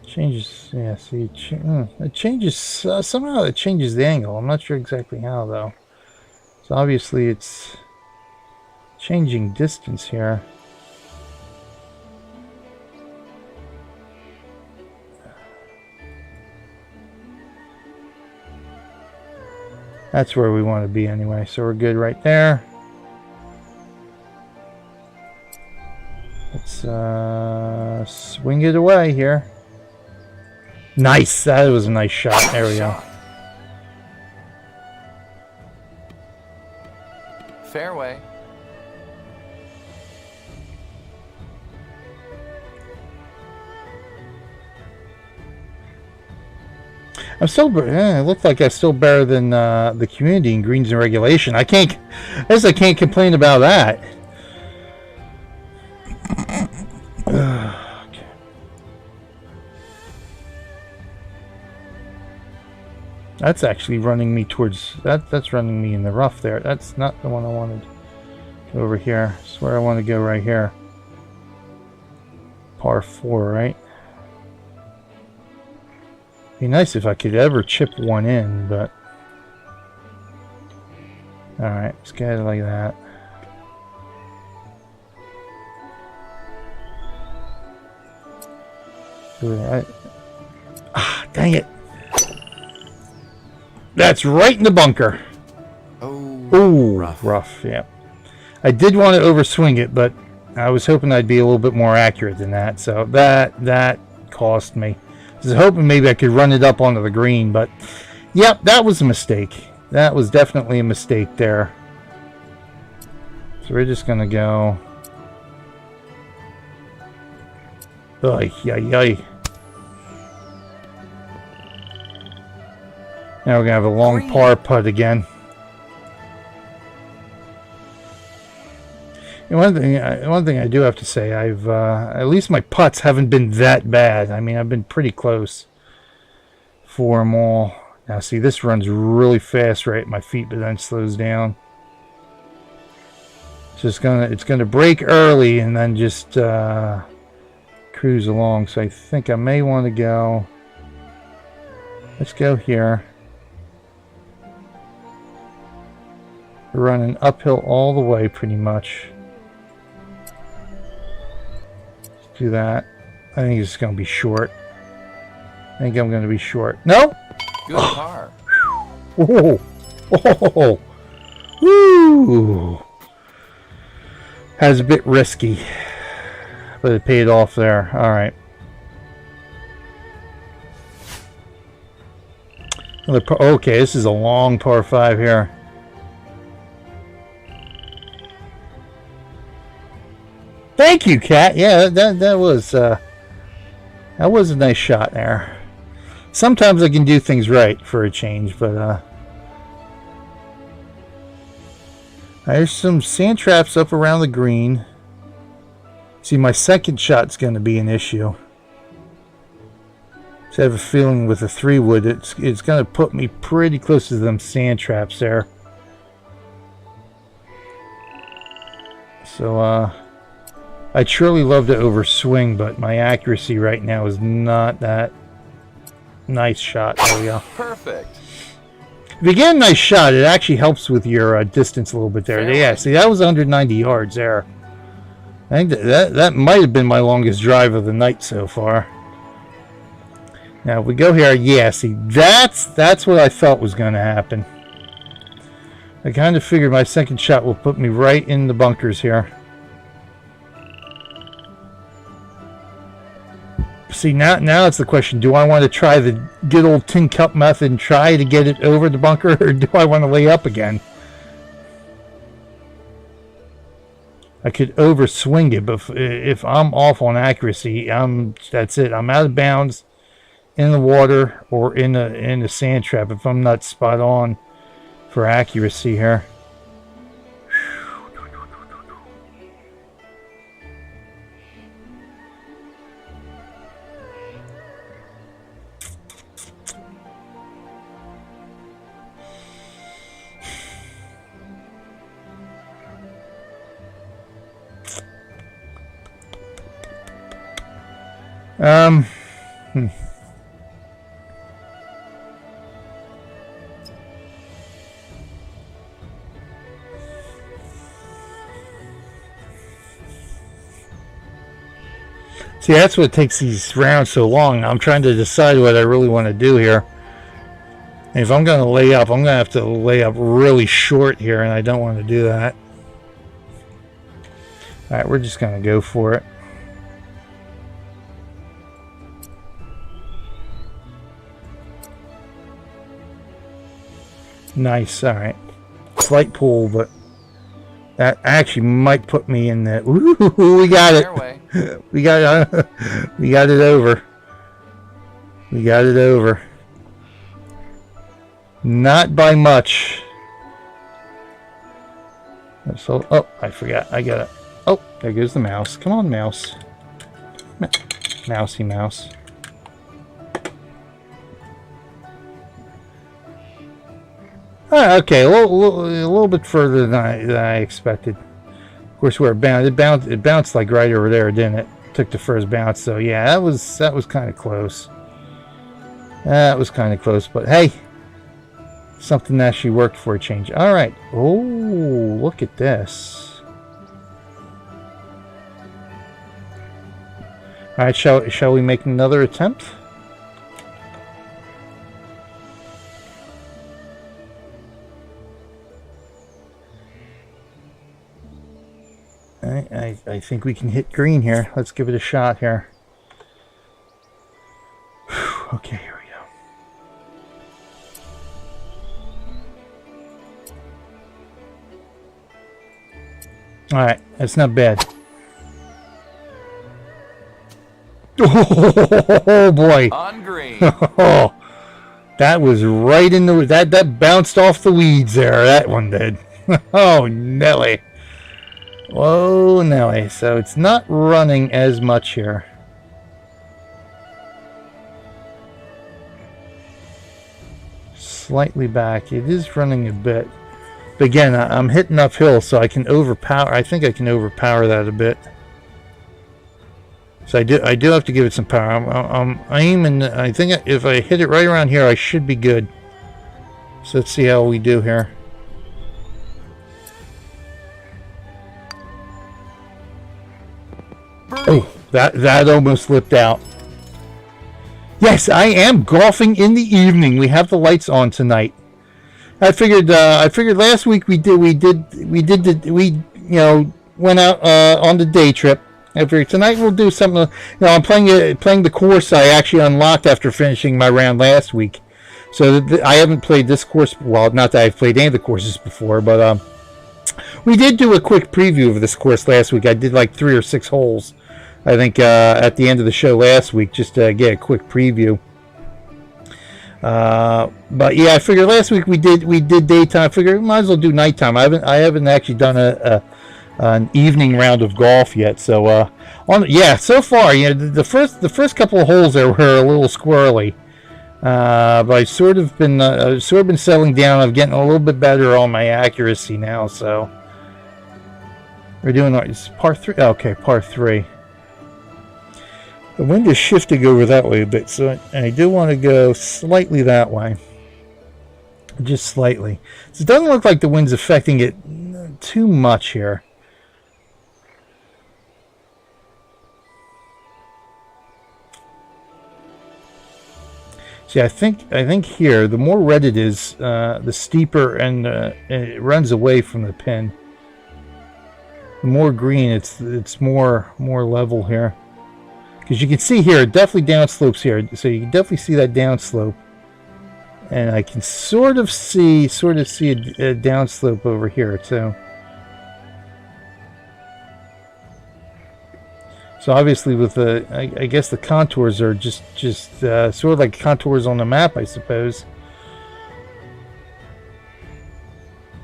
Changes, yeah, see, it changes, somehow it changes the angle. I'm not sure exactly how, though. So obviously it's changing distance here. That's where we want to be anyway, so we're good right there. Let's swing it away here. Nice, that was a nice shot. There we go. Fairway. I'm still, it looked like I'm still better than the community in greens and regulation. I can't complain about that. Okay. That's actually running me towards that. That's running me in the rough there. That's not the one I wanted. Go over here. That's where I want to go right here. Par 4, right? Be nice if I could ever chip one in, but all right, let's get it like that. Dang it! That's right in the bunker. Oh, rough. Yeah, I did want to overswing it, but I was hoping I'd be a little bit more accurate than that. So that cost me. I was hoping maybe I could run it up onto the green, but yep, that was a mistake. That was definitely a mistake there. So we're just gonna go. Ay, ay, ay. Now we're gonna have a long par putt again. And one thing I do have to say, I've at least my putts haven't been that bad. I mean, I've been pretty close for them all. Now, see, this runs really fast right at my feet, but then slows down. So it's gonna break early and then just cruise along. So I think I may want to go. Let's go here. We're running uphill all the way, pretty much. Do that. I think it's going to be short. I think I'm going to be short. No? Good par. Oh. Oh. Woo. That was a bit risky, but it paid off there. All right. Okay, this is a long par 5 here. Thank you, Kat. Yeah, that was a nice shot there. Sometimes I can do things right for a change, but there's some sand traps up around the green. See, my second shot's going to be an issue. So I have a feeling with a 3-wood, it's going to put me pretty close to them sand traps there. So I'd surely love to overswing, but my accuracy right now is not that nice shot. There we go. Perfect. If you get a nice shot, it actually helps with your distance a little bit there. Fairway. Yeah, see, that was 190 yards there. I think that might have been my longest drive of the night so far. Now, if we go here, yeah, see, that's what I thought was going to happen. I kind of figured my second shot will put me right in the bunkers here. See, now it's the question, do I want to try the good old tin cup method and try to get it over the bunker, or do I want to lay up again? I could overswing it, but if I'm off on accuracy, that's it. I'm out of bounds in the water or in a sand trap if I'm not spot on for accuracy here. See, that's what takes these rounds so long. I'm trying to decide what I really want to do here. And if I'm going to lay up, I'm going to have to lay up really short here, and I don't want to do that. Alright, we're just going to go for it. Nice, alright. Slight pull, but that actually might put me in the... Ooh, we got it! Fairway. We got it over. We got it over. Not by much. So, oh, I forgot. I got it. Oh, there goes the mouse. Come on, mouse. Mousy mouse. Okay, a little bit further than I expected. Of course, where it bounced like right over there, didn't it? Took the first bounce, so yeah, that was kind of close. That was kind of close, but hey, something actually worked for a change. All right. Oh, look at this. All right, shall we make another attempt? I think we can hit green here. Let's give it a shot here. Whew, okay, here we go. Alright, that's not bad. Oh boy. On green. Oh, that was right in the... That bounced off the weeds there. That one did. Oh, Nelly. Whoa, Nelly. So it's not running as much here. Slightly back. It is running a bit. But again, I'm hitting uphill, so I can overpower. I think I can overpower that a bit. So I do have to give it some power. I'm aiming. I think if I hit it right around here, I should be good. So let's see how we do here. Oh, that almost slipped out. Yes, I am golfing in the evening. We have the lights on tonight. I figured last week we went out on the day trip. I figured tonight we'll do something. I'm playing the course I actually unlocked after finishing my round last week. So I haven't played this course. Well, not that I've played any of the courses before, but we did do a quick preview of this course last week. I did like 3 or 6 holes, I think, at the end of the show last week, just to get a quick preview. But yeah, I figured last week we did daytime. I figured we might as well do nighttime. I haven't actually done an evening round of golf yet. So so far, the first couple of holes there were a little squirrely. But I've sort of been settling down. I'm getting a little bit better on my accuracy now. So we're doing it's par 3. Okay, par 3. The wind is shifting over that way a bit, so I do want to go slightly that way. Just slightly. So it doesn't look like the wind's affecting it too much here. See, I think here, the more red it is, the steeper and it runs away from the pin. The more green, it's more level here. Because you can see here, it definitely downslopes here. So you can definitely see that downslope. And I can sort of see a downslope over here too. So obviously with the, I guess the contours are just sort of like contours on the map, I suppose.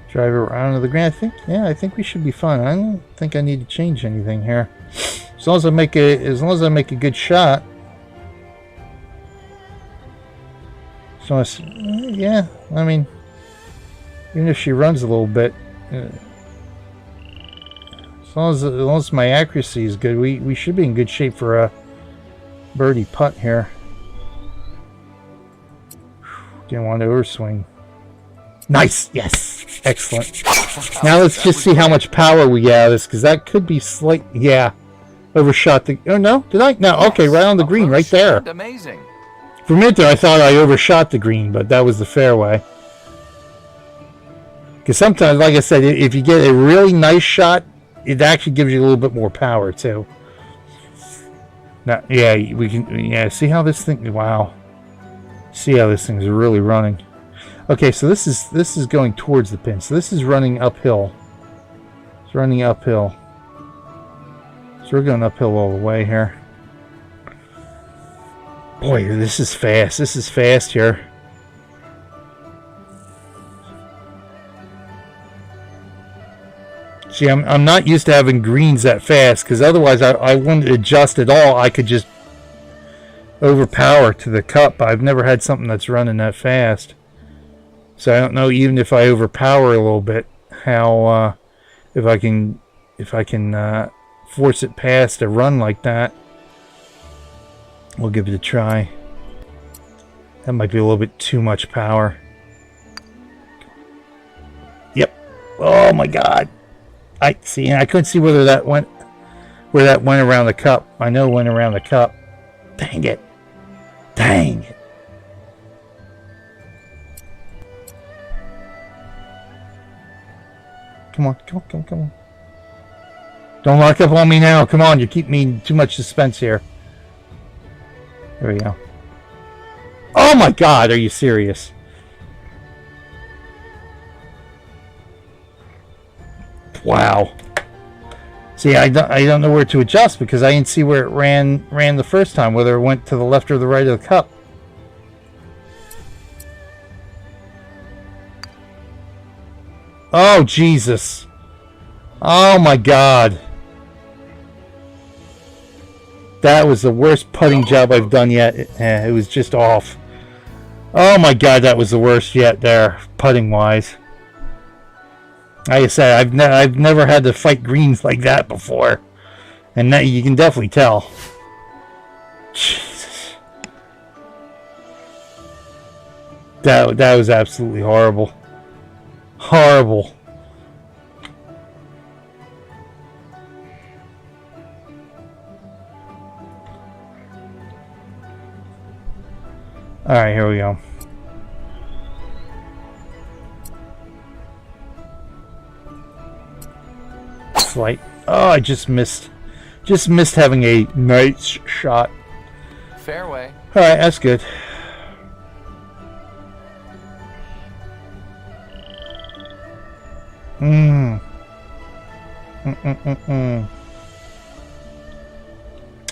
Drive around to the green. I think we should be fine. I don't think I need to change anything here. As long as I make a good shot. So yeah, I mean, even if she runs a little bit, as long as my accuracy is good, we should be in good shape for a birdie putt here. Didn't want to overswing. Nice, yes, excellent. Now let's just see how much power we get out of this, because that could be slight. Yeah, overshot the. Oh no, did I? No, okay, right on the green, right there. Amazing. For a minute there, I thought I overshot the green, but that was the fairway. Because sometimes, like I said, if you get a really nice shot, it actually gives you a little bit more power too. Now, yeah, we can. Yeah, see how this thing. Wow. See how this thing is really running. Okay, so this is going towards the pin. So this is running uphill. It's running uphill. So we're going uphill all the way here. Boy, this is fast. This is fast here. See, I'm not used to having greens that fast, because otherwise I wouldn't adjust at all. I could just overpower to the cup. I've never had something that's running that fast. So I don't know, even if I overpower a little bit, how if I can force it past a run like that. We'll give it a try. That might be a little bit too much power. Yep. Oh my God. I see, and I couldn't see where that went around the cup. I know it went around the cup. Dang it. Dang it. Come on, come on, come on, come on. Don't lock up on me now. Come on, you keep me in too much suspense here. There we go. Oh my God, are you serious? Wow. See, I don't know where to adjust, because I didn't see where it ran the first time, whether it went to the left or the right of the cup. Oh, Jesus. Oh my God. That was the worst putting job I've done yet. It was just off. Oh my God, that was the worst yet there, putting wise. Like I said, I've never had to fight greens like that before, and that you can definitely tell. Jesus, that was absolutely horrible. Horrible. All right, here we go. Slight. Oh, I just missed. Just missed having a nice shot. Fairway. All right, that's good.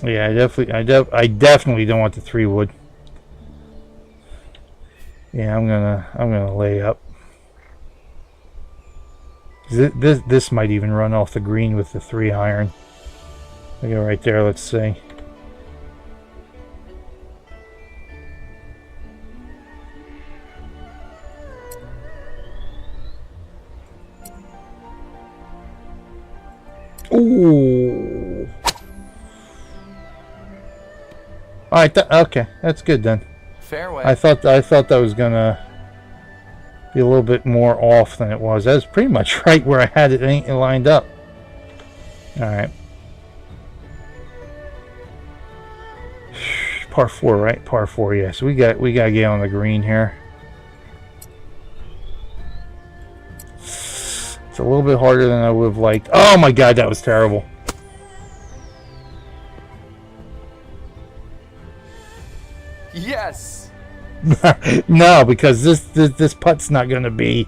Yeah, I definitely don't want the 3-wood. Yeah, I'm gonna lay up. This might even run off the green with the 3-iron. I go right there. Let's see. Ooh. All right. Okay, that's good then. Fairway. I thought that was gonna be a little bit more off than it was. That was pretty much right where I had it lined up. All right. Par 4, right? Par 4, yeah. So we got to get on the green here. It's a little bit harder than I would have liked. Oh my God, that was terrible. Yes. No, because this putt's not going to be.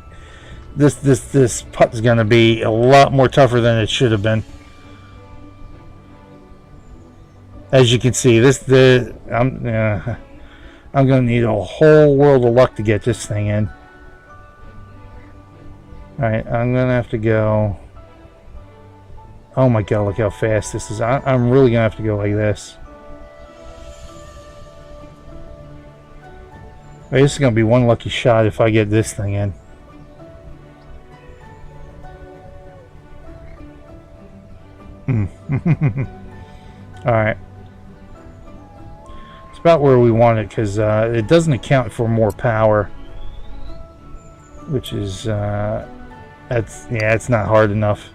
This putt's going to be a lot more tougher than it should have been. As you can see, I'm going to need a whole world of luck to get this thing in. Alright, I'm going to have to go... Oh my God, look how fast this is. I'm really going to have to go like this. Right, this is going to be one lucky shot if I get this thing in. Alright. It's about where we want it because it doesn't account for more power. Which is... it's not hard enough.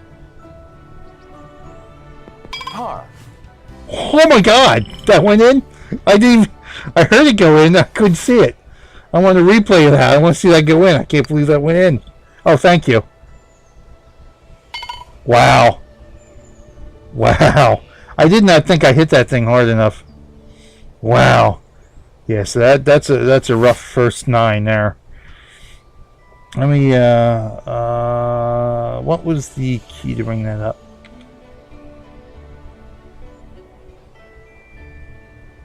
Par. Oh my God! That went in? I heard it go in, I couldn't see it. I want to replay that. I want to see that go in. I can't believe that went in. Oh, thank you. Wow. Wow. I did not think I hit that thing hard enough. Wow. Yeah, so that's a rough first 9 there. Let me, what was the key to bring that up?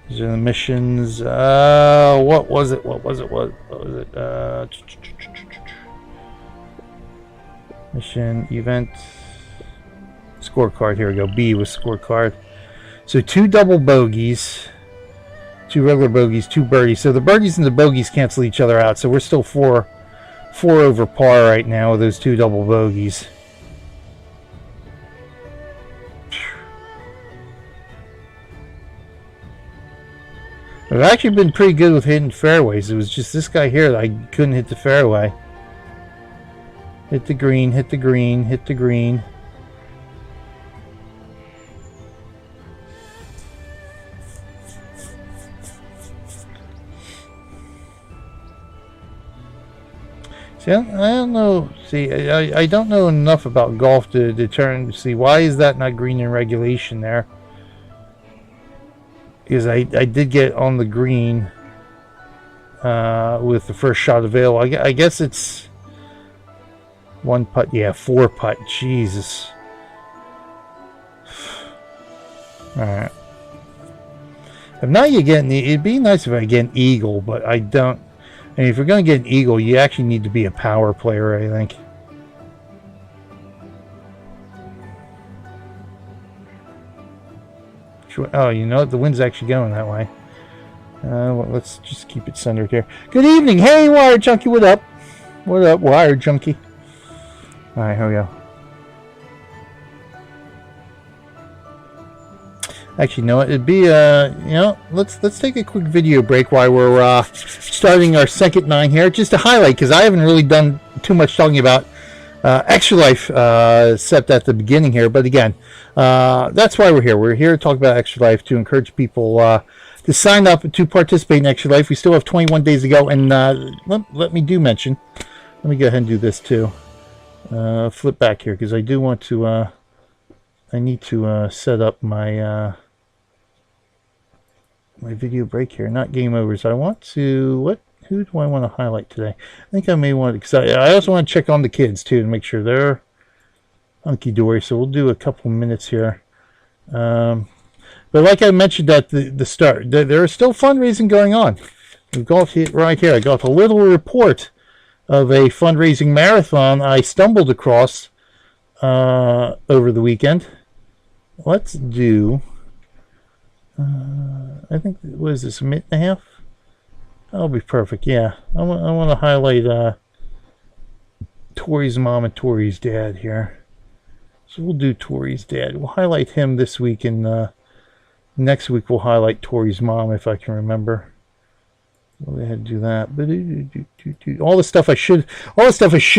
These are the missions. What was it? Mission, event, scorecard. Here we go. B was scorecard. So 2 double bogeys, 2 regular bogeys, 2 birdies. So the birdies and the bogeys cancel each other out. So we're still 4 over par right now with those 2 double bogeys. I've actually been pretty good with hitting fairways. It was just this guy here that I couldn't hit the fairway. Hit the green, hit the green, hit the green. See, I don't know. See, I don't know enough about golf to determine. See, why is that not green in regulation there? Because I did get on the green with the first shot available. I guess it's 1 putt. Yeah, 4 putt. Jesus. All right. If not, you get it'd be nice if I get an eagle, but I don't. And if you're going to get an eagle, you actually need to be a power player, I think. Oh, you know what? The wind's actually going that way. Well, let's just keep it centered here. Good evening. Hey, Wire Junkie. What up? What up, Wire Junkie? All right, here we go. Actually, no, it'd be let's take a quick video break while we're starting our second 9 here, just to highlight, because I haven't really done too much talking about Extra Life except at the beginning here. But again, that's why we're here. We're here to talk about Extra Life, to encourage people to sign up to participate in Extra Life. We still have 21 days to go, and let me do mention. Let me go ahead and do this too. Flip back here because I do want to. I need to set up my my video break here. Not game overs. I want to Who do I want to highlight today? I think I may want to, because I also want to check on the kids too to make sure they're hunky-dory. So we'll do a couple minutes here. But like I mentioned at the start, there is still fundraising going on. We've got it right here. I got a little report of a fundraising marathon I stumbled across over the weekend. Let's do, I think, what is this, a minute and a half? That'll be perfect. Yeah, I want to highlight Tori's mom and Tori's dad here. So we'll do Tori's dad. We'll highlight him this week, and next week we'll highlight Tori's mom if I can remember. Well, they had to do that, but all the stuff I should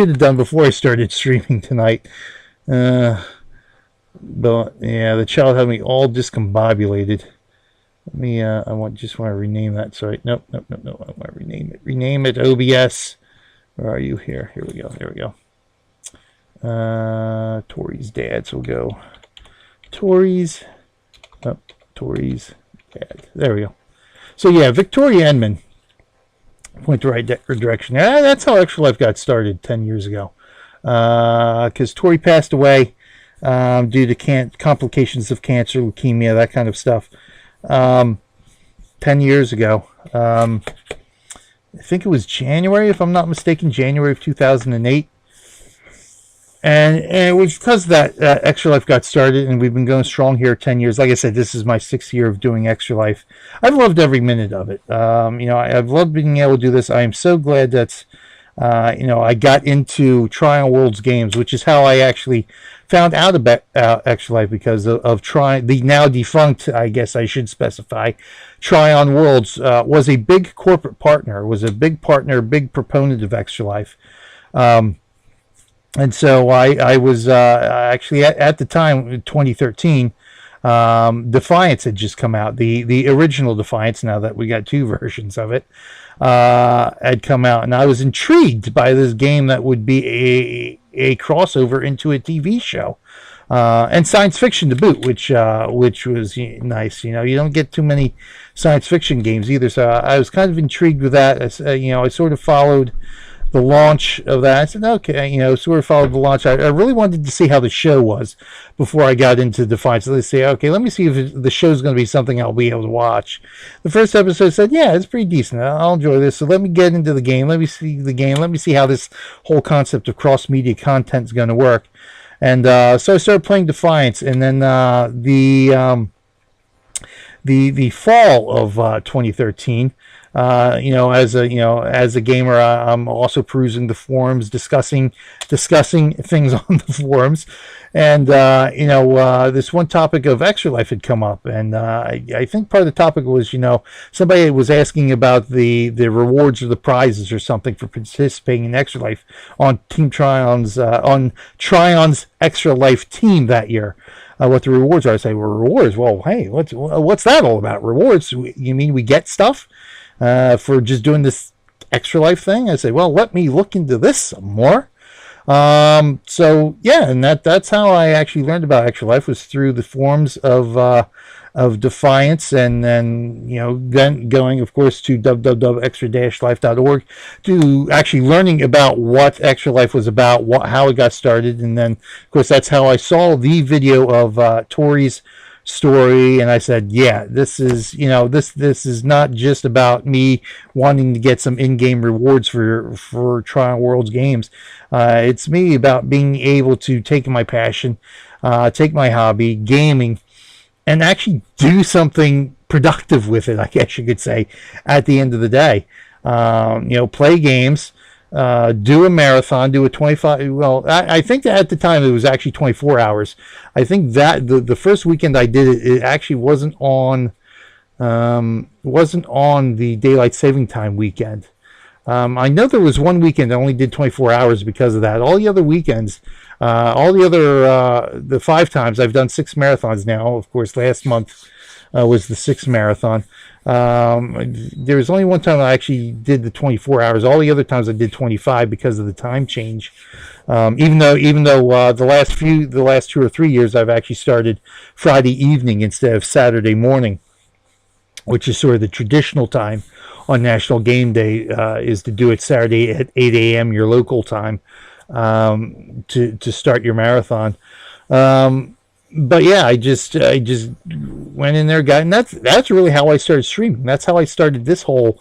have done before I started streaming tonight. But yeah, the child had me all discombobulated. Let me. I just want to rename that. Sorry, nope. I want to rename it. Rename it OBS. Where are you? Here we go. There we go. Tori's dad. So we'll go. Tori's dad. There we go. So yeah, Victoria Enman. Point the right direction. That's how Extra Life got started 10 years ago. Because Tori passed away due to complications of cancer, leukemia, that kind of stuff. 10 years ago. I think it was January, if I'm not mistaken, January of 2008. And it was because of that Extra Life got started, and we've been going strong here 10 years. Like I said, this is my 6th year of doing Extra Life. I've loved every minute of it. I've loved being able to do this. I am so glad that, I got into Tryon Worlds games, which is how I actually found out about Extra Life, because of trying the now defunct, I guess I should specify, Tryon Worlds was a big corporate partner, was a big partner, big proponent of Extra Life. And so I was actually at the time, 2013, Defiance had just come out. The original Defiance, now that we got 2 versions of it, had come out. And I was intrigued by this game that would be a crossover into a TV show. And science fiction to boot, which was nice. You don't get too many science fiction games either. So I was kind of intrigued with that. I sort of followed the launch of that. I said, okay, sort of followed the launch. I really wanted to see how the show was before I got into Defiance. So let's say, okay, let me see if the show's going to be something I'll be able to watch. The first episode said, yeah, it's pretty decent. I'll enjoy this. So let me get into the game. Let me see the game. Let me see how this whole concept of cross-media content is going to work. And so I started playing Defiance. And then the fall of 2013, as a gamer, I'm also perusing the forums, discussing things on the forums, and this one topic of Extra Life had come up, and I think part of the topic was, somebody was asking about the rewards or the prizes or something for participating in Extra Life on Team Tryon's Extra Life team that year. What the rewards are. I say, well, rewards. Well, hey, what's that all about? Rewards? You mean we get stuff for just doing this Extra Life thing? I say, well, let me look into this some more. So yeah, and that's how I actually learned about Extra Life, was through the forums of Defiance, and then then going, of course, to www.extra-life.org, to actually learning about what Extra Life was about, how it got started, and then of course that's how I saw the video of Tori's story, and I said, yeah, this is this is not just about me wanting to get some in-game rewards for Tryon Worlds games. It's me about being able to take my passion, take my hobby, gaming, and actually do something productive with it, I guess you could say, at the end of the day. Play games, do a marathon, do a 25, well, I think that at the time it was actually 24 hours. I think that the first weekend I did it actually wasn't on the daylight saving time weekend. I know there was one weekend I only did 24 hours because of that. All the other weekends, the 5 times, I've done 6 marathons now. Of course, last month was the 6th marathon. There was only one time I actually did the 24 hours. All the other times I did 25 because of the time change. Even though the last 2 or 3 years I've actually started Friday evening instead of Saturday morning, which is sort of the traditional time on National Game Day, is to do it Saturday at 8 a.m. your local time, to start your marathon. But yeah, I just went in there, and that's really how I started streaming. That's how I started this whole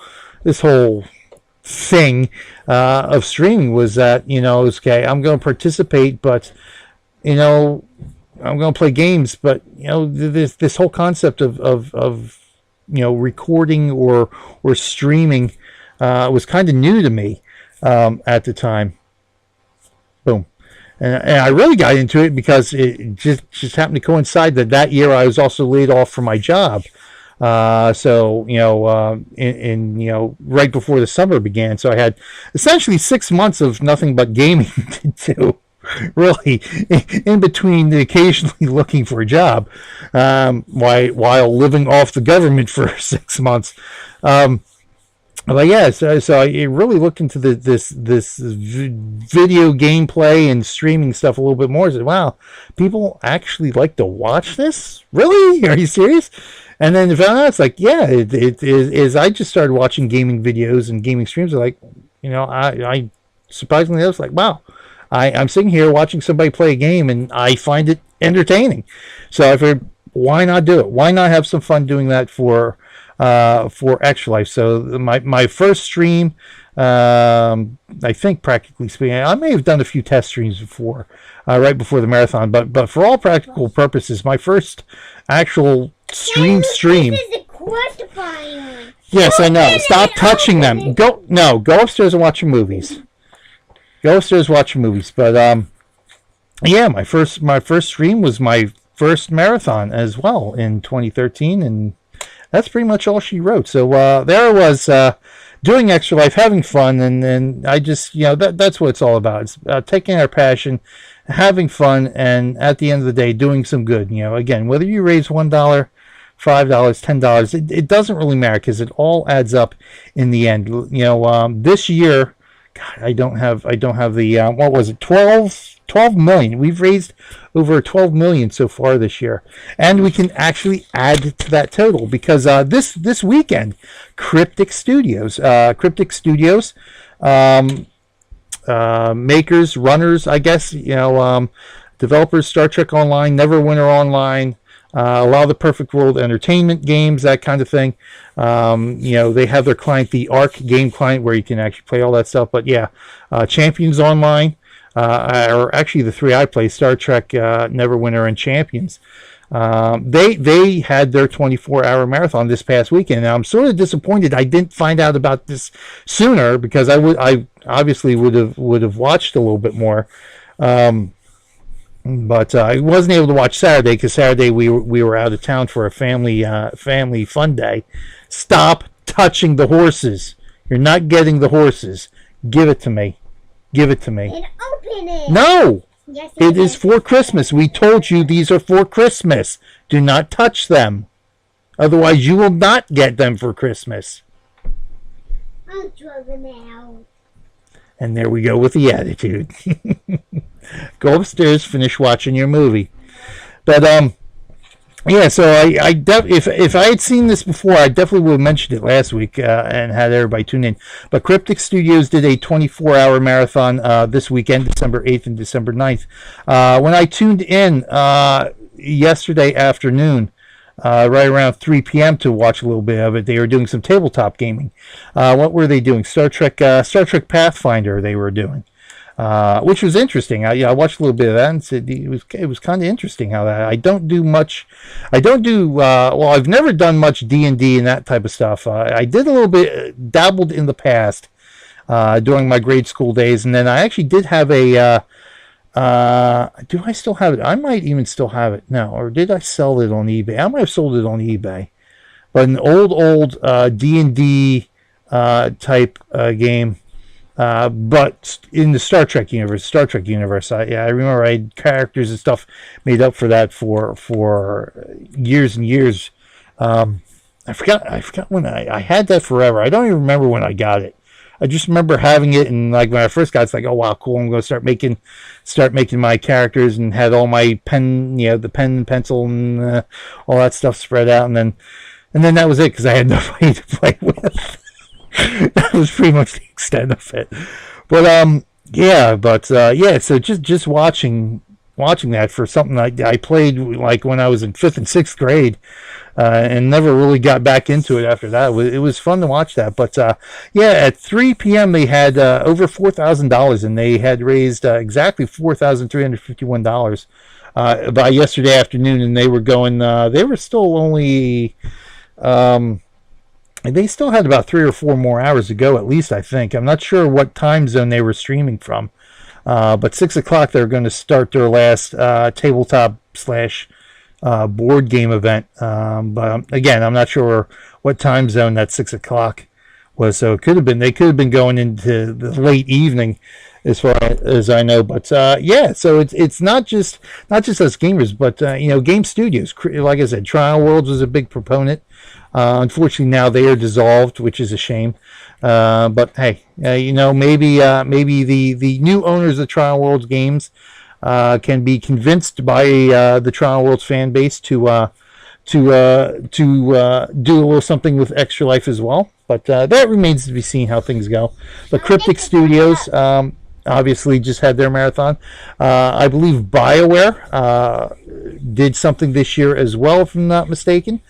thing of streaming, was that, okay, I'm going to participate, but I'm going to play games, but this whole concept of recording or streaming was kind of new to me at the time. Boom. And I really got into it because it just happened to coincide that year I was also laid off from my job. So right before the summer began, so I had essentially 6 months of nothing but gaming to do. Really, in between occasionally looking for a job, while living off the government for 6 months. But yeah, so I really looked into this video gameplay and streaming stuff a little bit more. I said, wow, people actually like to watch this? Really? Are you serious? And then found out it's like, yeah, it is. I just started watching gaming videos and gaming streams. Like, I surprisingly, I was like, wow, I'm sitting here watching somebody play a game and I find it entertaining. So I figured, why not do it? Why not have some fun doing that for Extra Life? So my first stream, I think practically speaking, I may have done a few test streams before, right before the marathon, but for all practical purposes, my first actual stream. This is a quantifying. Yes, I know. Stop touching them. Go upstairs and watch your movies. Go upstairs, watch your movies. But yeah, my first stream was my first marathon as well in 2013, and that's pretty much all she wrote. So there I was doing Extra Life, having fun, and I just, that's what it's all about. It's taking our passion, having fun, and at the end of the day, doing some good. Again, whether you raise $1, $5, $10, it doesn't really matter because it all adds up in the end. This year, God, I don't have the what was it, 12 million. We've raised over 12 million so far this year, and we can actually add to that total because this weekend, Cryptic Studios, makers, runners, I guess, developers, Star Trek Online, Neverwinter Online, a lot of the Perfect World Entertainment games, that kind of thing. They have their client, the Arc game client, where you can actually play all that stuff. But yeah, Champions Online, or actually the three I play, Star Trek, Neverwinter, and Champions. They had their 24-hour marathon this past weekend. Now I'm sort of disappointed I didn't find out about this sooner because I obviously would have watched a little bit more. But I wasn't able to watch Saturday because Saturday we were out of town for a family fun day. Stop touching the horses. You're not getting the horses. Give it to me. Give it to me. And open it. No. Yes, It is for Christmas. We told you these are for Christmas. Do not touch them. Otherwise, you will not get them for Christmas. I'll throw them out. And there we go with the attitude. Go upstairs, finish watching your movie. But yeah. So if I had seen this before, I definitely would have mentioned it last week and had everybody tune in. But Cryptic Studios did a 24-hour marathon this weekend, December 8th and December 9th. When I tuned in yesterday afternoon, right around 3 p.m. to watch a little bit of it, they were doing some tabletop gaming. What were they doing? Star Trek Pathfinder they were doing. Which was interesting. I watched a little bit of that and said it was kind of interesting how that. I don't do much. I've never done much D&D and that type of stuff. I did a little bit, dabbled in the past during my grade school days, and then I actually did have a. Do I still have it? I might even still have it now, or did I sell it on eBay? I might have sold it on eBay, but an old D&D type game. But in the Star Trek universe, I remember I had characters and stuff made up for that for years and years. I forgot when I had that forever. I don't even remember when I got it. I just remember having it, and like when I first got it, it's like, oh wow, cool! I'm going to start making my characters, and had all my pen, the pen and pencil and all that stuff spread out, and then that was it because I had nobody to play with. That was pretty much the extent of it. But so just watching that for something I played like when I was in 5th and 6th grade, and never really got back into it after that. It was fun to watch that. But at 3 p.m. they had over $4,000, and they had raised exactly $4,351 by yesterday afternoon, and they were going. They were still only. They still had about 3 or 4 more hours to go, at least, I think. I'm not sure what time zone they were streaming from. But 6 o'clock, they're going to start their last tabletop / board game event. But again, I'm not sure what time zone that 6 o'clock was. So it could have been, they could have been going into the late evening as far as I know. But yeah, so it's not just us gamers, but game studios. Like I said, Trial Worlds was a big proponent. Unfortunately, now they are dissolved, which is a shame. But hey, maybe the new owners of Trial Worlds Games can be convinced by the Trial Worlds fan base to do a little something with Extra Life as well. But that remains to be seen how things go. But Cryptic Studios obviously just had their marathon. I believe BioWare did something this year as well, if I'm not mistaken.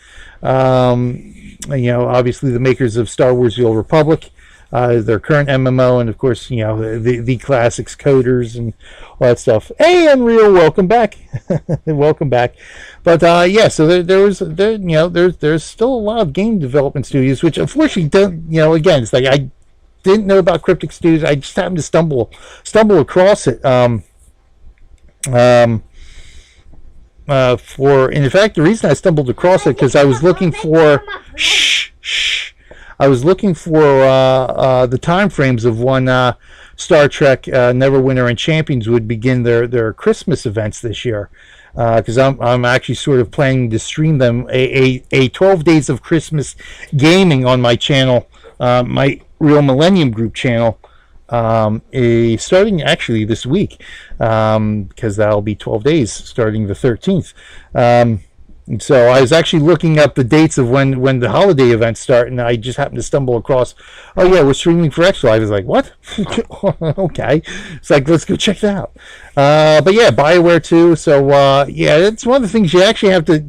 Obviously the makers of Star Wars: The Old Republic, their current MMO, and of course, the classics, coders, and all that stuff. Hey, Unreal, welcome back, welcome back. But so there's still a lot of game development studios, which unfortunately don't. Again, it's like I didn't know about Cryptic Studios. I just happened to stumble across it. In fact, the reason I stumbled across it because I was looking for the time frames of when Star Trek Neverwinter and Champions would begin their Christmas events this year. Because I'm actually sort of planning to stream them a 12 days of Christmas gaming on my channel, my Real Millennium Group channel. Starting actually this week, because that'll be 12 days starting the 13th. So I was actually looking up the dates of when the holiday events start, and I just happened to stumble across, oh yeah, we're streaming for Extra Life. I was like, what? Okay. It's like, let's go check it out. But yeah, BioWare too. So yeah, it's one of the things you actually have to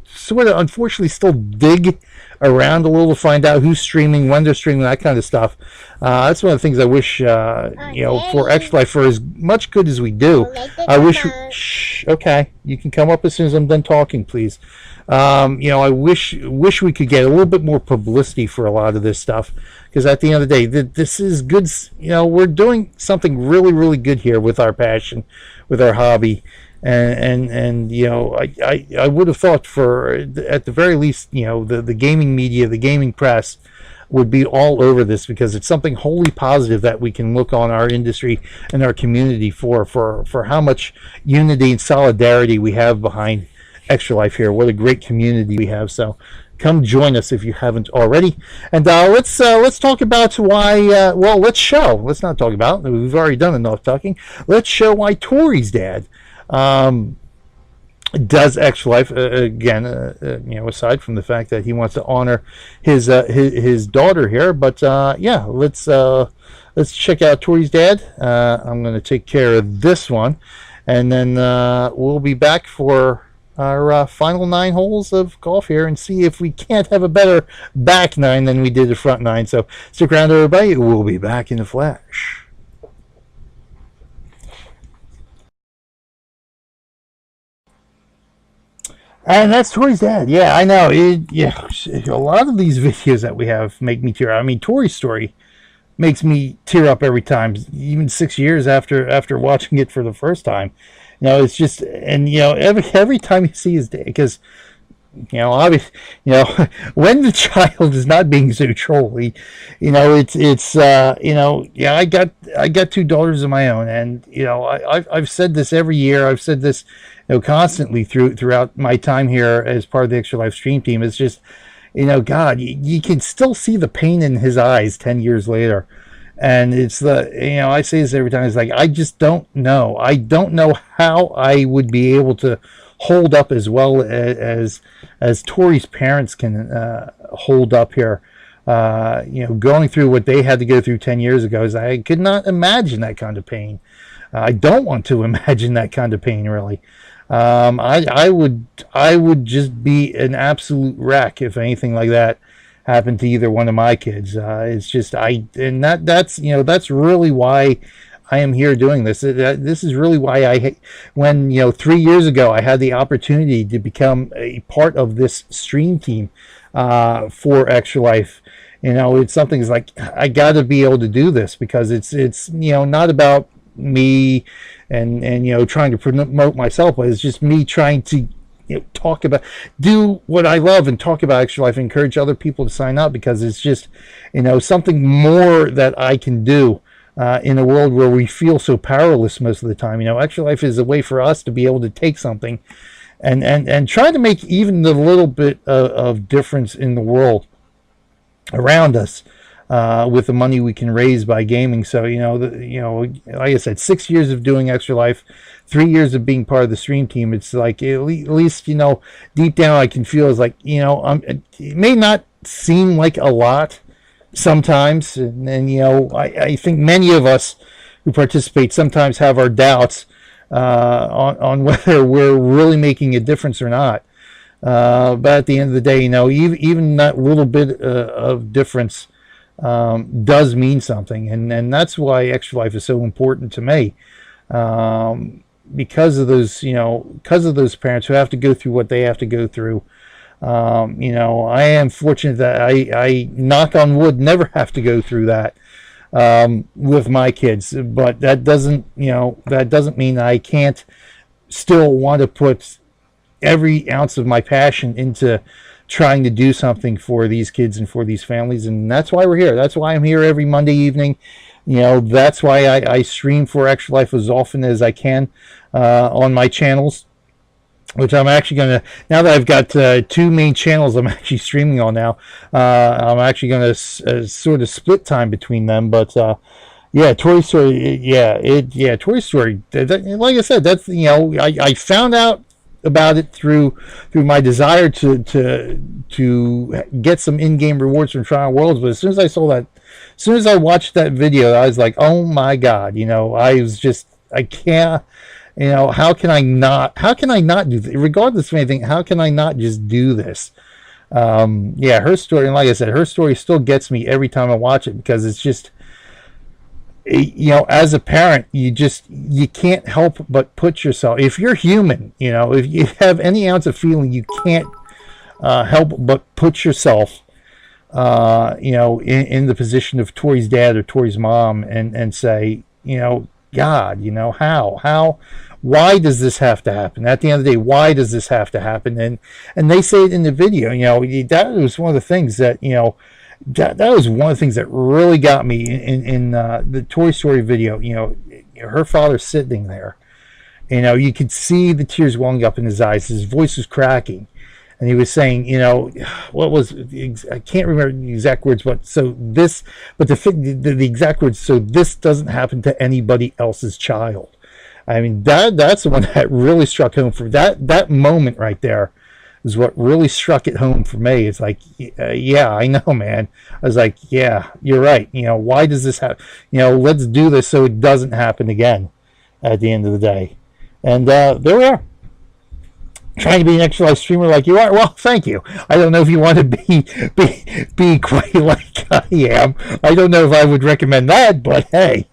sort of unfortunately still dig around a little to find out who's streaming, when they're streaming, that kind of stuff. That's one of the things I wish, for Extra Life, for as much good as we do, I wish. Okay, you can come up as soon as I'm done talking, please. I wish we could get a little bit more publicity for a lot of this stuff, because at the end of the day, this is good. We're doing something really, really good here with our passion, with our hobby. And I would have thought at the very least, the gaming media, the gaming press would be all over this, because it's something wholly positive that we can look on our industry and our community for how much unity and solidarity we have behind Extra Life here. What a great community we have. So come join us if you haven't already. And let's talk about why. Let's not talk about. We've already done enough talking. Let's show why Tori's dad does Extra Life again. Aside from the fact that he wants to honor his daughter here, but yeah, let's check out Tori's dad. I'm going to take care of this one, and then we'll be back for our final 9 holes of golf here, and see if we can't have a better back 9 than we did the front 9. So stick around, everybody. We'll be back in a flash. And that's Tori's dad. Yeah, I know. A lot of these videos that we have make me tear up. I mean, Tori's story makes me tear up every time, even 6 years after watching it for the first time. It's just, and every time you see his dad, because obviously, when the child is not being so trolly, I got 2 daughters of my own, and I've said this every year. I've said this constantly throughout my time here as part of the Extra Life stream team. It's just, God, you can still see the pain in his eyes 10 years later. And it's I say this every time. It's like, I just don't know. I don't know how I would be able to hold up as well as Tori's parents can hold up here. Going through what they had to go through 10 years ago, I could not imagine that kind of pain. I don't want to imagine that kind of pain, really. I would just be an absolute wreck if anything like that happened to either one of my kids. It's just that's really why I am here doing this. This is really why when 3 years ago I had the opportunity to become a part of this stream team for Extra Life. It's something that's like, I got to be able to do this, because it's not about me and trying to promote myself, but it's just me trying to talk about, do what I love and talk about Extra Life, and encourage other people to sign up, because it's just, something more that I can do in a world where we feel so powerless most of the time. Extra Life is a way for us to be able to take something and try to make even the little bit of difference in the world around us with the money we can raise by gaming. So, like I said, 6 years of doing Extra Life, 3 years of being part of the stream team. It's like, at least, deep down I can feel is like, it may not seem like a lot sometimes. And I think many of us who participate sometimes have our doubts on whether we're really making a difference or not. But at the end of the day, even that little bit of difference does mean something, and that's why Extra Life is so important to me, because of those parents who have to go through what they have to go through. I am fortunate that I knock on wood, never have to go through that with my kids, but that doesn't mean that I can't still want to put every ounce of my passion into trying to do something for these kids and for these families. And that's why we're here. That's why I'm here every Monday evening. That's why I stream for Extra Life as often as I can on my channels, which I'm actually going to, now that I've got two main channels I'm actually streaming on now, I'm actually going to sort of split time between them. But Toy Story, Toy Story, like I said, that's, I found out about it through my desire to get some in-game rewards from Trial Worlds. But as soon as I watched that video, I was like, oh my God, I can't, how can I not do this? Regardless of anything, how can I not just do this? Her story, and like I said, her story still gets me every time I watch it, because it's just, as a parent, you can't help but put yourself, if you're human, if you have any ounce of feeling, you can't help but put yourself, in the position of Tori's dad or Tori's mom, and say, God, how, why does this have to happen? At the end of the day, why does this have to happen? And they say it in the video, that was one of the things that, that was one of the things that really got me in the Toy Story video. Her father sitting there, you could see the tears welling up in his eyes. His voice was cracking, and he was saying, I can't remember the exact words, but the exact words, so this doesn't happen to anybody else's child. I mean, that's the one that really struck home. For that moment right there is what really struck it home for me. It's like, yeah, I know, man. I was like, yeah, you're right. Why does this happen? Let's do this so it doesn't happen again at the end of the day. And there we are. Trying to be an Extra Life streamer like you are. Well, thank you. I don't know if you want to be quite like I am. I don't know if I would recommend that, but hey,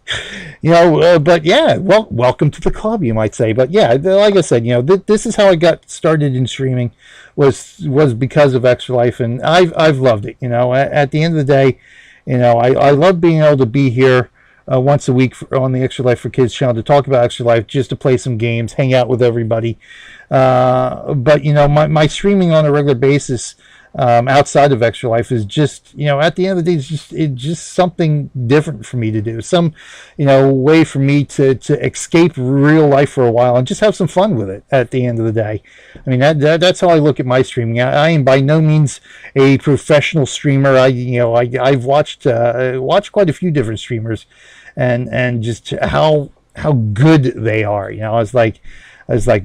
but yeah, well, welcome to the club, you might say. But yeah, like I said, this is how I got started in streaming, was because of Extra Life, and I've loved it. At the end of the day, I love being able to be here once a week on the Extra Life for Kids channel to talk about Extra Life, just to play some games, hang out with everybody. But my streaming on a regular basis outside of Extra Life is just, at the end of the day, it's just something different for me to do. Some, way for me to escape real life for a while and just have some fun with it at the end of the day. I mean, that's how I look at my streaming. I am by no means a professional streamer. I've watched quite a few different streamers, and just how good they are. I was like,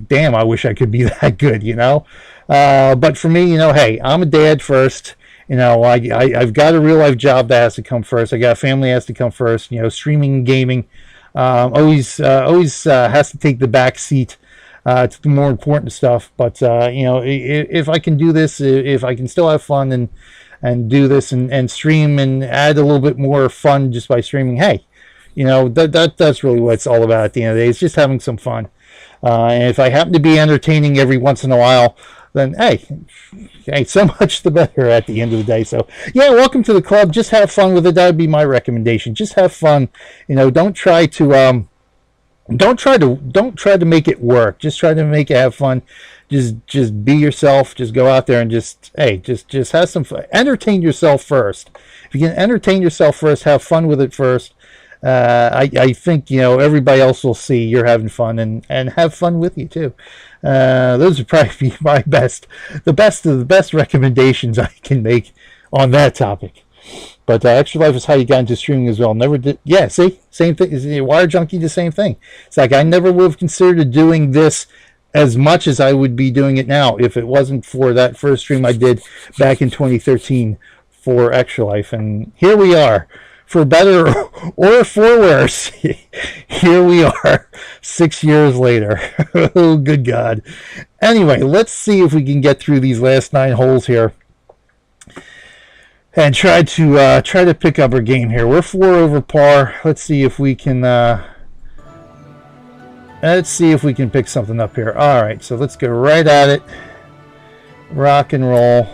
damn, I wish I could be that good, But for me, hey, I'm a dad first. I've got a real life job that has to come first. I got a family that has to come first. Streaming and gaming always has to take the back seat to the more important stuff. But if I can do this, if I can still have fun and do this and stream and add a little bit more fun just by streaming, hey, that's really what it's all about at the end of the day. It's just having some fun. And if I happen to be entertaining every once in a while, then hey, so much the better at the end of the day. So yeah, welcome to the club. Just have fun with it. That would be my recommendation. Just have fun. Don't try to don't try to make it work. Just try to make it have fun. Just be yourself. Just go out there and just have some fun. Entertain yourself first. If you can entertain yourself first, have fun with it first. I think everybody else will see you're having fun and have fun with you too. Those would probably be the best recommendations I can make on that topic. But Extra Life is how you got into streaming as well. Never did. Yeah, see, same thing. Is Wire Junkie the same thing? It's like I never would have considered doing this as much as I would be doing it now if it wasn't for that first stream I did back in 2013 for Extra Life. And here we are, for better or for worse. Here we are, 6 years later. Oh, good God. Anyway, let's see if we can get through these last 9 holes here. And try to pick up our game here. We're 4 over par. Let's see if we can pick something up here. All right, so let's go right at it. Rock and roll.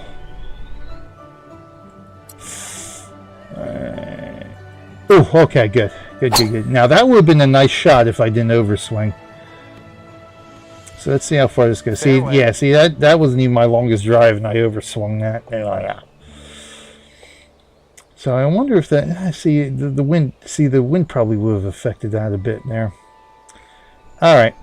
Oh, okay, good. Now that would have been a nice shot if I didn't overswing. So let's see how far this goes. See that wasn't even my longest drive, and I overswung that. Yeah. So I wonder if that. The wind. See, the wind probably would have affected that a bit there. All right.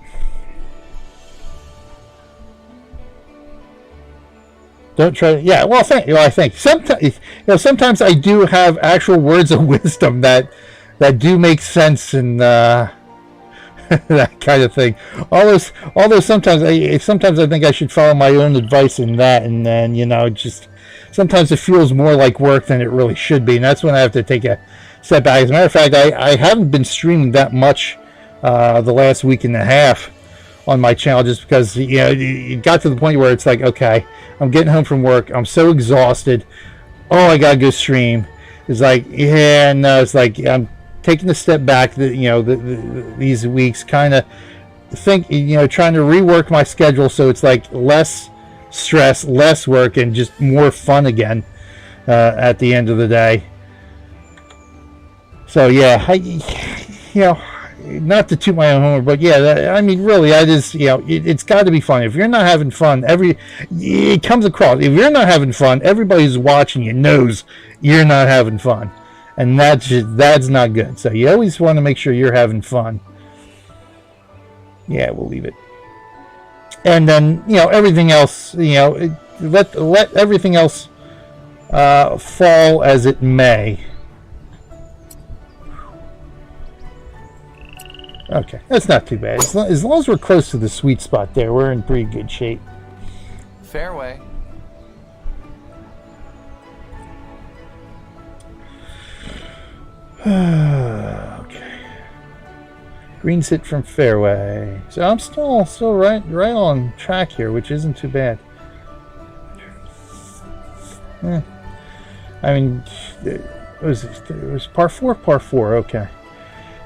Don't try. Yeah. Well, I think sometimes I do have actual words of wisdom that do make sense and that kind of thing. Although sometimes I think I should follow my own advice in that, and then just. Sometimes it feels more like work than it really should be, and that's when I have to take a step back. As a matter of fact, I haven't been streaming that much the last week and a half on my channel, just because it got to the point where it's like, okay, I'm getting home from work, I'm so exhausted, oh, I gotta go stream. It's like, yeah, no, it's like I'm taking a step back. These weeks, kind of trying to rework my schedule so it's like less stress, less work, and just more fun again at the end of the day. So yeah, not to toot my own horn, but yeah, really, it's got to be fun. If you're not having fun, it comes across. If you're not having fun, everybody who's watching you knows you're not having fun, and that's not good. So you always want to make sure you're having fun. Yeah, we'll leave it. And then everything else, let everything else fall as it may. Okay, that's not too bad. As long as we're close to the sweet spot there, we're in pretty good shape. Fairway. Okay. Green's hit from fairway. So I'm still right on track here, which isn't too bad. It was par 4, okay.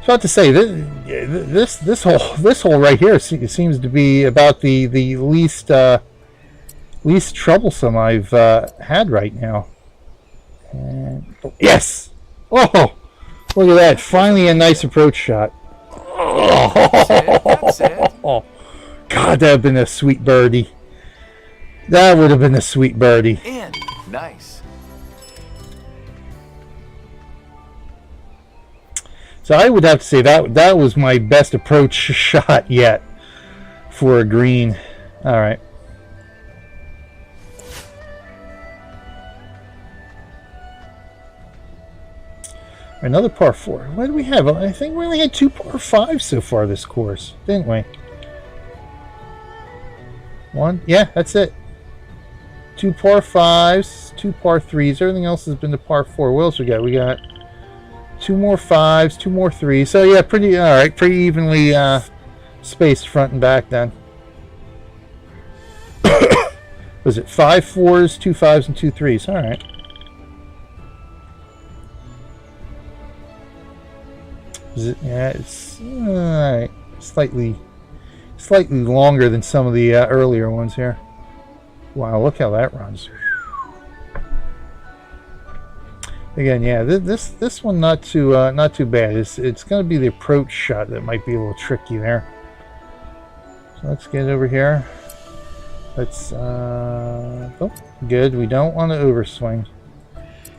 So I have to say this hole right here seems to be about the least troublesome I've had right now. And, yes! Oh, look at that! Finally, a nice approach shot. That's it. Oh, God, that would have been a sweet birdie. That would have been a sweet birdie. In. Nice. So I would have to say that was my best approach shot yet for a green. All right. Another par 4. What do we have? I think we only had 2 par 5s so far this course, didn't we? 1? Yeah, that's it. 2 par 5s, 2 par 3s. Everything else has been the par 4. What else we got? We got 2 more 5s, 2 more 3s. So yeah, pretty evenly spaced front and back then. Was it 5 4s, 2 5s, and 2 3s? All right. Is it? Yeah, it's all right. Slightly longer than some of the earlier ones here. Wow, look how that runs. Again, yeah, this one not too bad. It's going to be the approach shot that might be a little tricky there. So let's get over here. Let's oh, good. We don't want to overswing.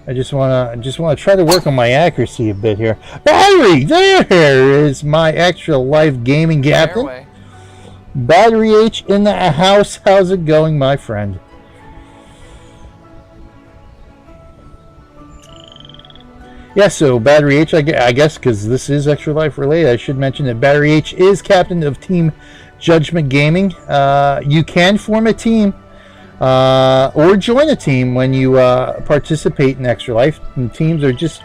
I just want to try to work on my accuracy a bit here. Battery, there is my extra life gaming captain. Fairway. Battery H in the house. How's it going, my friend? Yeah, so Battery H, I guess, because this is extra life related, I should mention that Battery H is captain of Team Judgment Gaming. You can form a team or join a team when you participate in Extra Life. And teams are just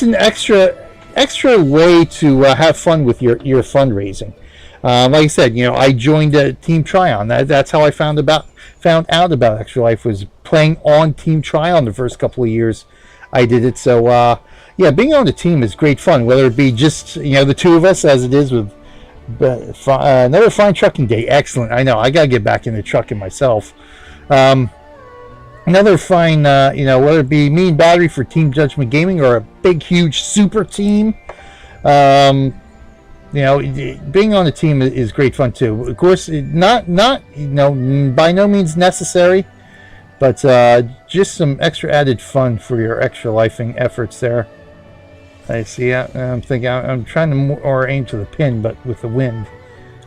an extra way to have fun with your fundraising. Like I said, I joined Team Tryon. That's how I found out about Extra Life, was playing on Team Tryon the first couple of years I did it. So yeah, being on a team is great fun, whether it be just the two of us, as it is with another fine trucking day. Excellent. I know I gotta get back into trucking myself. Another fine, whether it be me and Battery for Team Judgment Gaming or a big, huge super team. Being on a team is great fun too. Of course, not by no means necessary, but just some extra added fun for your extra lifing efforts there. I see. I'm thinking I'm trying to more aim to the pin, but with the wind,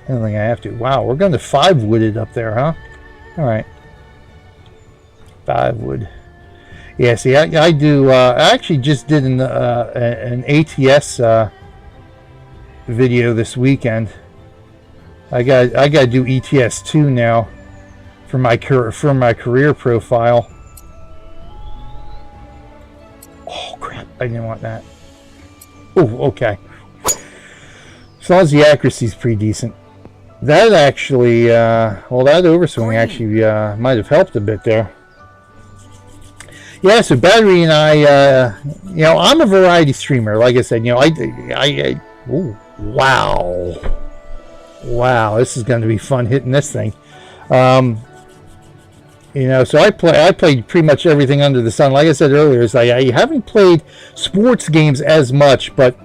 I don't think I have to. Wow, we're going to 5 wooded up there, huh? All right, 5 wood. Yeah. See, I do. I actually just did an ATS video this weekend. I got to do ETS 2 now for my career profile. Oh crap! I didn't want that. Oh, okay. As long as the accuracy is pretty decent. That actually, that overswing actually might have helped a bit there. Yeah, so Battery and I, I'm a variety streamer. Like I said, oh, wow, this is going to be fun hitting this thing. So I played pretty much everything under the sun. Like I said earlier, I haven't played sports games as much, but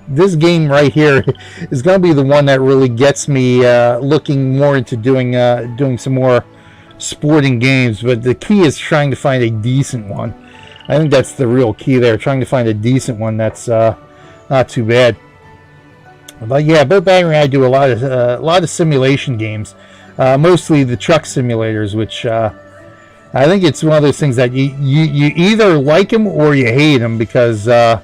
this game right here is going to be the one that really gets me looking more into doing some more sporting games. But the key is trying to find a decent one. I think that's the real key there, trying to find a decent one that's not too bad. But yeah, both Battery and I do a lot of simulation games, mostly the truck simulators, which I think it's one of those things that you either like them or you hate them because of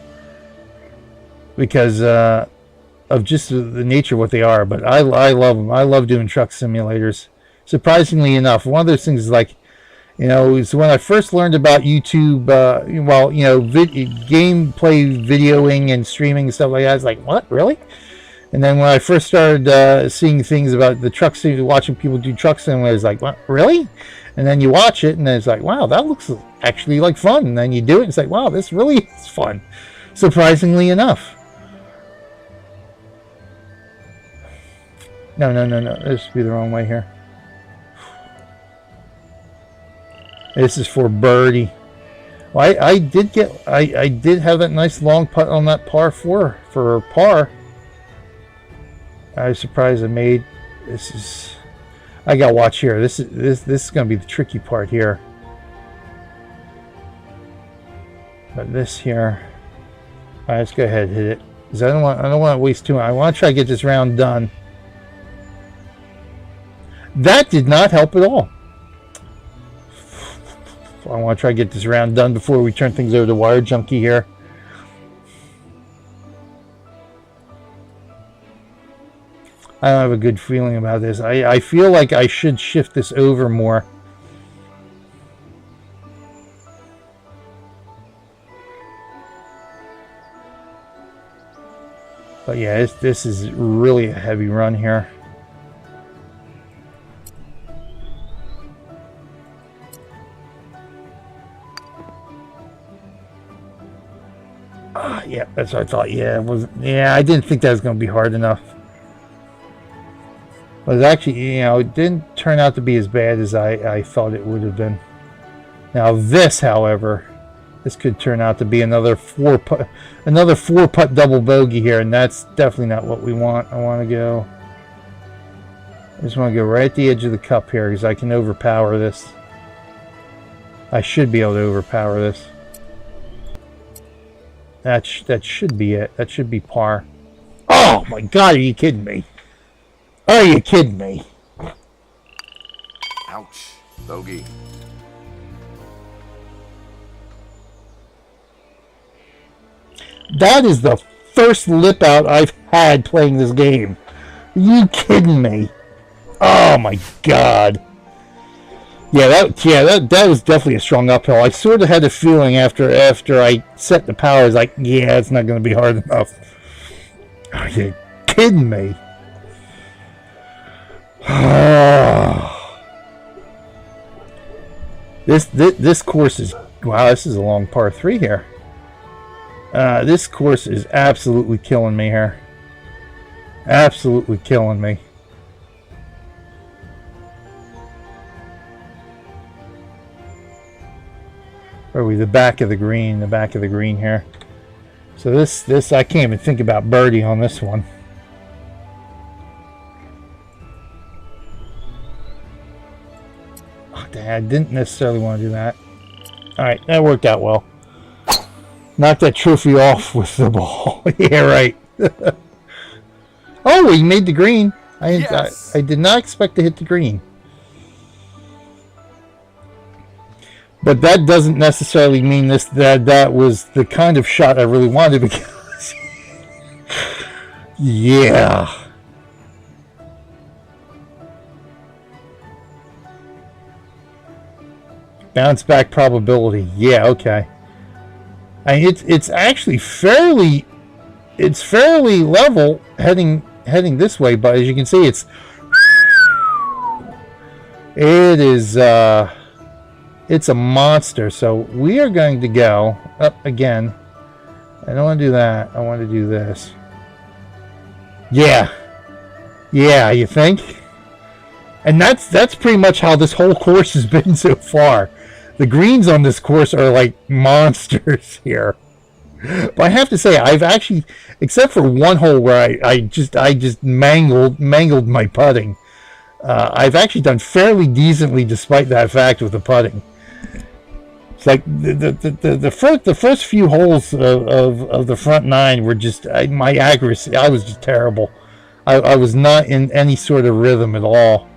just the nature of what they are. But I love them. I love doing truck simulators. Surprisingly enough, one of those things is like, it's when I first learned about YouTube, gameplay videoing and streaming and stuff like that. I was like, what, really? And then when I first started seeing things about the truck simulators, watching people do truck simulators, like, what, really? And then you watch it, and then it's like, wow, that looks actually like fun. And then you do it, and it's like, wow, this really is fun. Surprisingly enough. No. This should be the wrong way here. This is for birdie. Well, I did have that nice long putt on that par 4 for par. I was surprised I made. I got to watch here. This is going to be the tricky part here. But this here, all right, let's go ahead and hit it. Because I don't want to waste too much. I want to try to get this round done. That did not help at all. I want to try to get this round done before we turn things over to Wire Junkie here. I don't have a good feeling about this. I feel like I should shift this over more. But yeah, this is really a heavy run here. Yeah, that's what I thought. Yeah, I didn't think that was going to be hard enough. But it actually, it didn't turn out to be as bad as I thought it would have been. Now this, however, This could turn out to be another four putt double bogey here, and that's definitely not what we want. I just want to go right at the edge of the cup here because I can overpower this. I should be able to overpower this. That should be it. That should be par. Oh my God, are you kidding me? Are you kidding me? Ouch. Bogey. That is the first lip out I've had playing this game. Are you kidding me? Oh my God. Yeah, that was definitely a strong uphill. I sort of had a feeling after I set the power, I was like, yeah, it's not going to be hard enough. Are you kidding me? This course is, wow, this is a long par 3 here. This course is absolutely killing me here. Absolutely killing me. Where are we? The back of the green here. So this I can't even think about birdie on this one. Oh, dang, I didn't necessarily want to do that. Alright, that worked out well. Knock that trophy off with the ball. Yeah, right. Oh, he made the green. Yes. I did not expect to hit the green. But that doesn't necessarily mean that was the kind of shot I really wanted because yeah. Bounce back probability. Yeah, okay. I mean, it's actually fairly level heading this way, but as you can see it is it's a monster. So we are going to go up again. I don't want to do that. I want to do this. Yeah, you think? And that's pretty much how this whole course has been so far. The greens on this course are like monsters here. But I have to say, I've actually, except for one hole where I just mangled my putting, I've actually done fairly decently despite that fact with the putting. It's like the first few holes of the front nine were just my accuracy. I was just terrible. I was not in any sort of rhythm at all.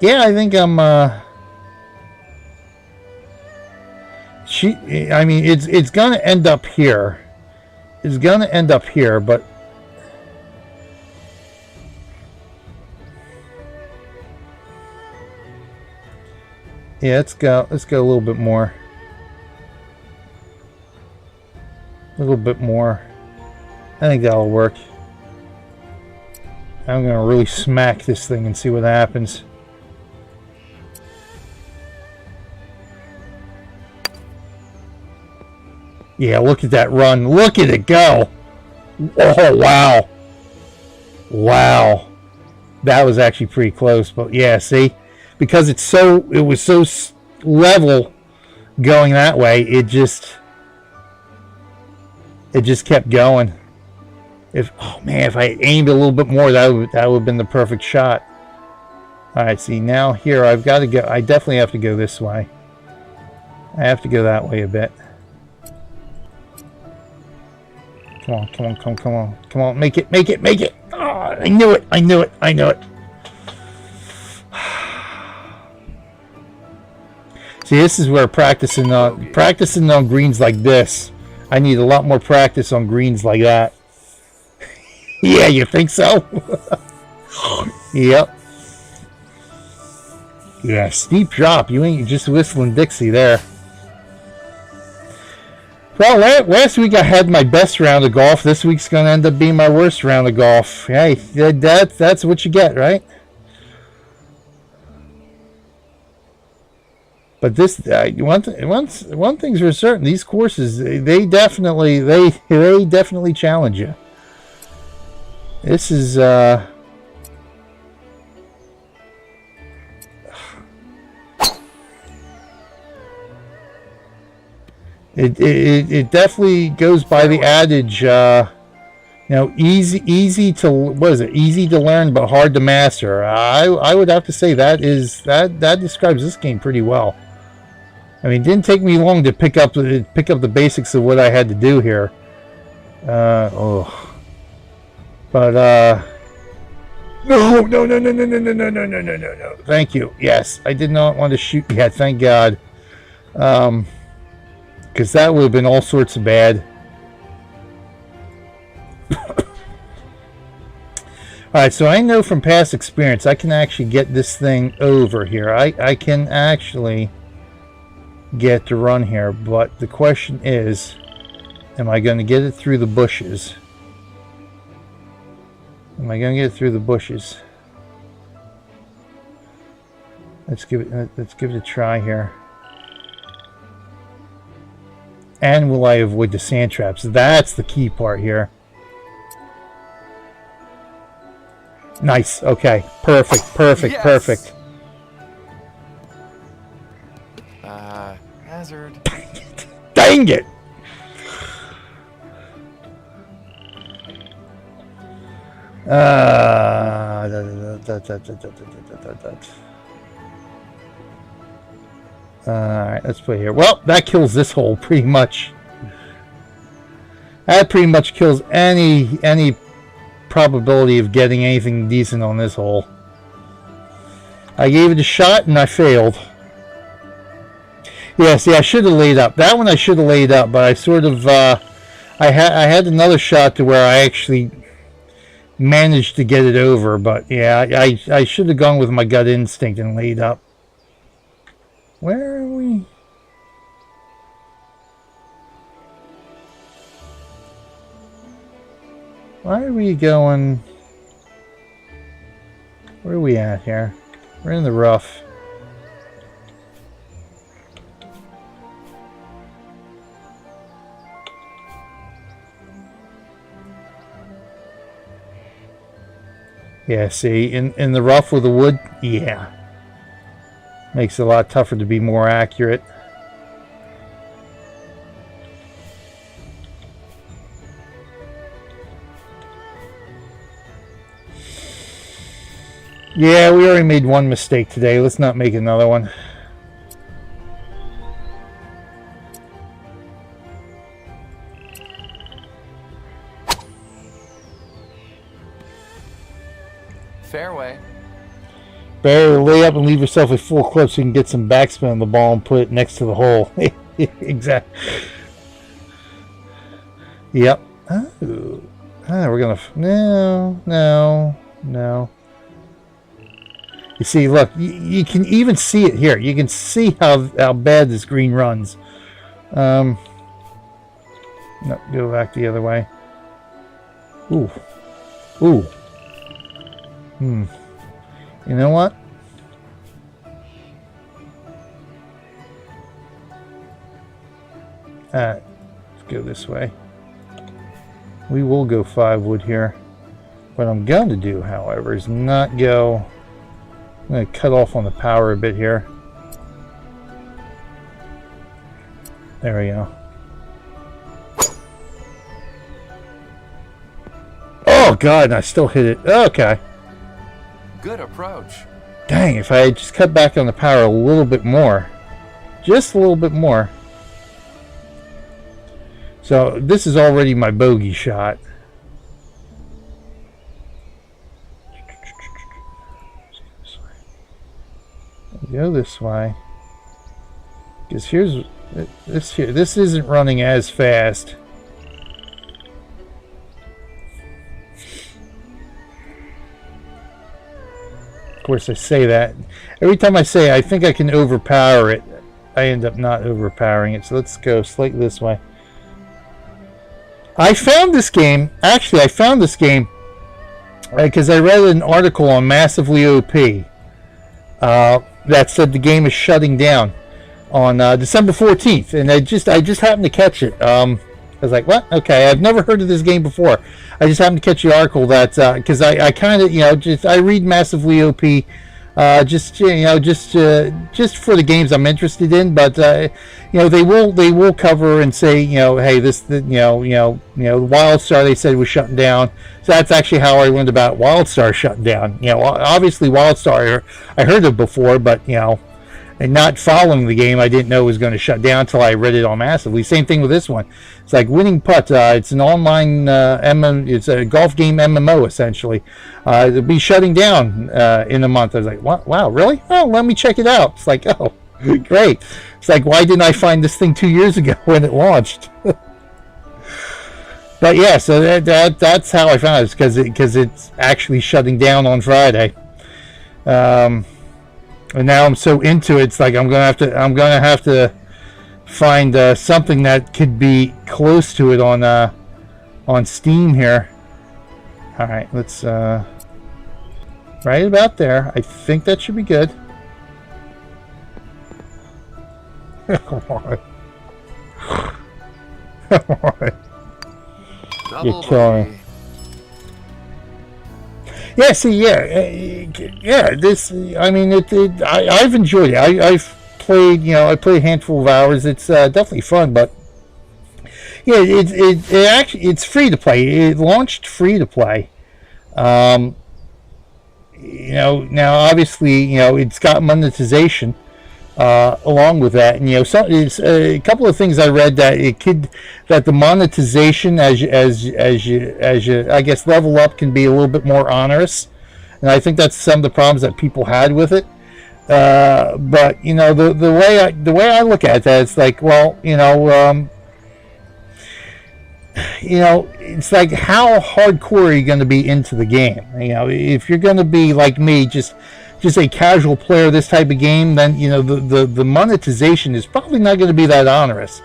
Yeah, I think I'm. I mean, it's gonna end up here. It's gonna end up here, but. Yeah, let's go a little bit more. A little bit more. I think that'll work. I'm gonna really smack this thing and see what happens. Yeah, look at that run. Look at it go. Oh, wow. Wow. That was actually pretty close, but yeah, see? Because it was so level going that way, it just kept going. If I aimed a little bit more, that would have been the perfect shot. All right, see, now here I've got to go. I definitely have to go this way. I have to go that way a bit. Come on, make it. Oh, I knew it. See, this is where practicing on greens like this, I need a lot more practice on greens like that. Yeah, you think so? Yep. Yeah, steep drop. You ain't just whistling Dixie there. Well, last week I had my best round of golf. This week's going to end up being my worst round of golf. Hey, that's what you get, right? But this, one thing's for certain: these courses, they definitely challenge you. This is It definitely goes by the adage, easy to, what is it? Easy to learn but hard to master. I would have to say that describes this game pretty well. I mean, it didn't take me long to pick up the basics of what I had to do here. No. Thank you. Yes, I did not want to shoot yet. Thank God. Because that would have been all sorts of bad. Alright, so I know from past experience I can actually get this thing over here. I can actually get to run here, but the question is, am I going to get it through the bushes? Am I going to get it through the bushes? Let's give it a try here. And will I avoid the sand traps? That's the key part here. Nice. Okay. Perfect. Perfect. Yes. Perfect. Hazard. Dang it. Dang it. Alright, let's play here. Well, that kills this hole pretty much. That pretty much kills any probability of getting anything decent on this hole. I gave it a shot and I failed. Yeah, see, I should have laid up. That one I should have laid up, but I sort of I had another shot to where I actually managed to get it over, but yeah, I should have gone with my gut instinct and laid up. Where are we? Why are we going? Where are we at here? We're in the rough. Yeah, see, in the rough with the wood, yeah. Makes it a lot tougher to be more accurate. Yeah, we already made one mistake today. Let's not make another one. Fairway. Better lay up and leave yourself a full clip so you can get some backspin on the ball and put it next to the hole. Exactly. Yep. Oh. We're gonna. No. You see, look, you can even see it here. You can see how bad this green runs. No, go back the other way. Ooh. You know what? Let's go this way. We will go 5 wood here. What I'm going to do, however, is not go... I'm going to cut off on the power a bit here. There we go. Oh, God, and I still hit it. Okay. Good approach. Dang, if I had just cut back on the power a little bit more. Just a little bit more. So, this is already my bogey shot. Go this way. Because here's this here. This isn't running as fast. Of course, I say that. Every time I say I think I can overpower it, I end up not overpowering it. So let's go slightly this way. I found this game. Actually, I found this game because I read an article on Massively OP that said the game is shutting down on December 14th, and I just happened to catch it. I was like, what? Okay, I've never heard of this game before. I just happened to catch the article that because I kind of, I read Massively OP just for the games I'm interested in. But they will cover and say, hey, WildStar, they said, was shutting down. So that's actually how I learned about WildStar shutting down. Obviously WildStar I heard of before, but and not following the game, I didn't know it was going to shut down until I read it all massively. Same thing with this one. It's like Winning Putt. It's an online it's a golf game MMO essentially. It'll be shutting down in a month. I was like, wow, really? Oh, let me check it out. It's like, oh, great. It's like, why didn't I find this thing 2 years ago when it launched? But yeah, so that's how I found it, because it's actually shutting down on Friday. And now I'm so into it, it's like I'm gonna have to find something that could be close to it on Steam here. All right, let's right about there. I think that should be good. Come on. Come on. You're killing me. Yeah, see, yeah. This, I mean, I've enjoyed it. I've played, I played a handful of hours. It's definitely fun, but yeah, it actually, it's free to play. It launched free to play. Now obviously, it's got monetization along with that, and it's a couple of things I read that that the monetization as you I guess level up can be a little bit more onerous, and I think that's some of the problems that people had with it. But the way I look at that, it's like, well, it's like, how hardcore are you going to be into the game? If you're going to be like me, just a casual player this type of game, then the monetization is probably not going to be that onerous.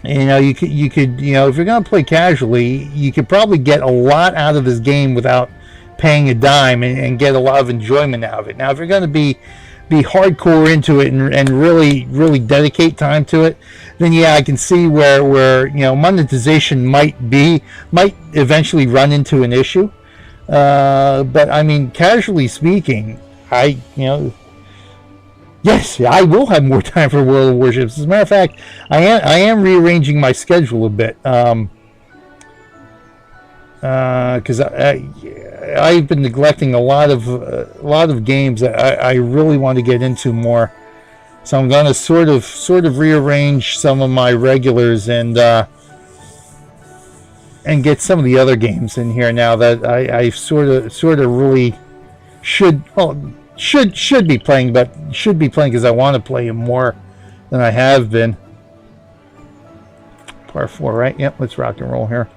You could if you're going to play casually, you could probably get a lot out of this game without paying a dime and get a lot of enjoyment out of it. Now, if you're going to be hardcore into it and really dedicate time to it, then yeah, I can see where monetization might eventually run into an issue. But I mean, casually speaking, yes, I will have more time for World of Warships. As a matter of fact, I am rearranging my schedule a bit, because I've been neglecting a lot of games that I really want to get into more. So I'm going to sort of rearrange some of my regulars and get some of the other games in here now that I sort of really should be playing, but should be playing because I want to play them more than I have been. Par 4, right? Yep, let's rock and roll here.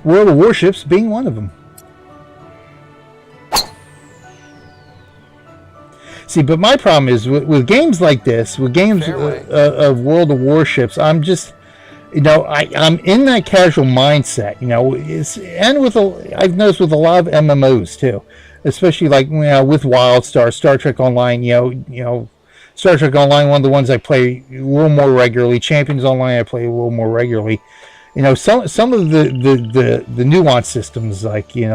World of Warships being one of them. See, but my problem is with games like this, with games of World of Warships, I'm just, I'm in that casual mindset, I've noticed with a lot of MMOs too, especially like, with WildStar, Star Trek Online, Star Trek Online, one of the ones I play a little more regularly. Champions Online, I play a little more regularly. Some of the nuanced systems, like the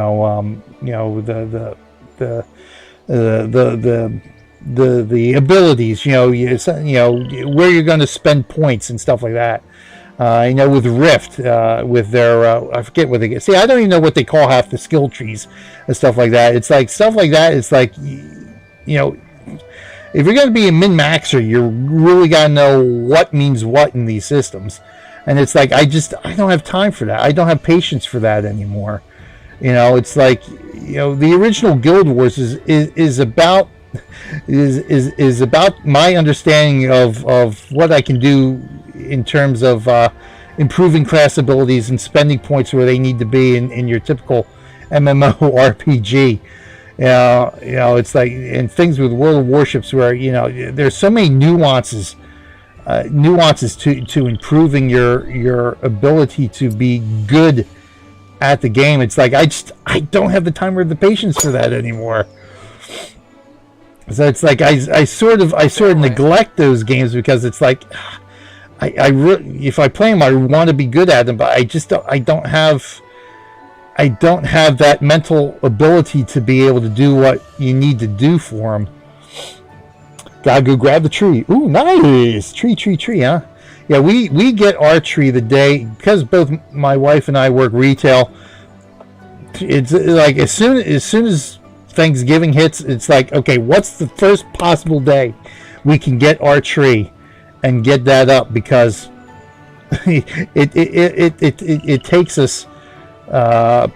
abilities, where you're going to spend points and stuff like that. With Rift, with their I forget what they get. See, I don't even know what they call half the skill trees and stuff like that. It's like stuff like that. It's like, if you're going to be a min-maxer, you really got to know what means what in these systems. And it's like, I don't have time for that. I don't have patience for that anymore. It's like, the original Guild Wars is about my understanding of what I can do in terms of improving class abilities and spending points where they need to be in your typical MMORPG. It's like, and things with World of Warships where there's so many nuances to improving your ability to be good at the game. It's like, I don't have the time or the patience for that anymore. So it's like I sort of neglect those games because it's like, if I play them, I want to be good at them, but I don't have I don't have that mental ability to be able to do what you need to do for them. Gotta go grab the tree. Ooh, nice. Tree, huh? Yeah, we get our tree the day, because both my wife and I work retail. It's like as soon as Thanksgiving hits, it's like, okay, what's the first possible day we can get our tree and get that up, because it takes us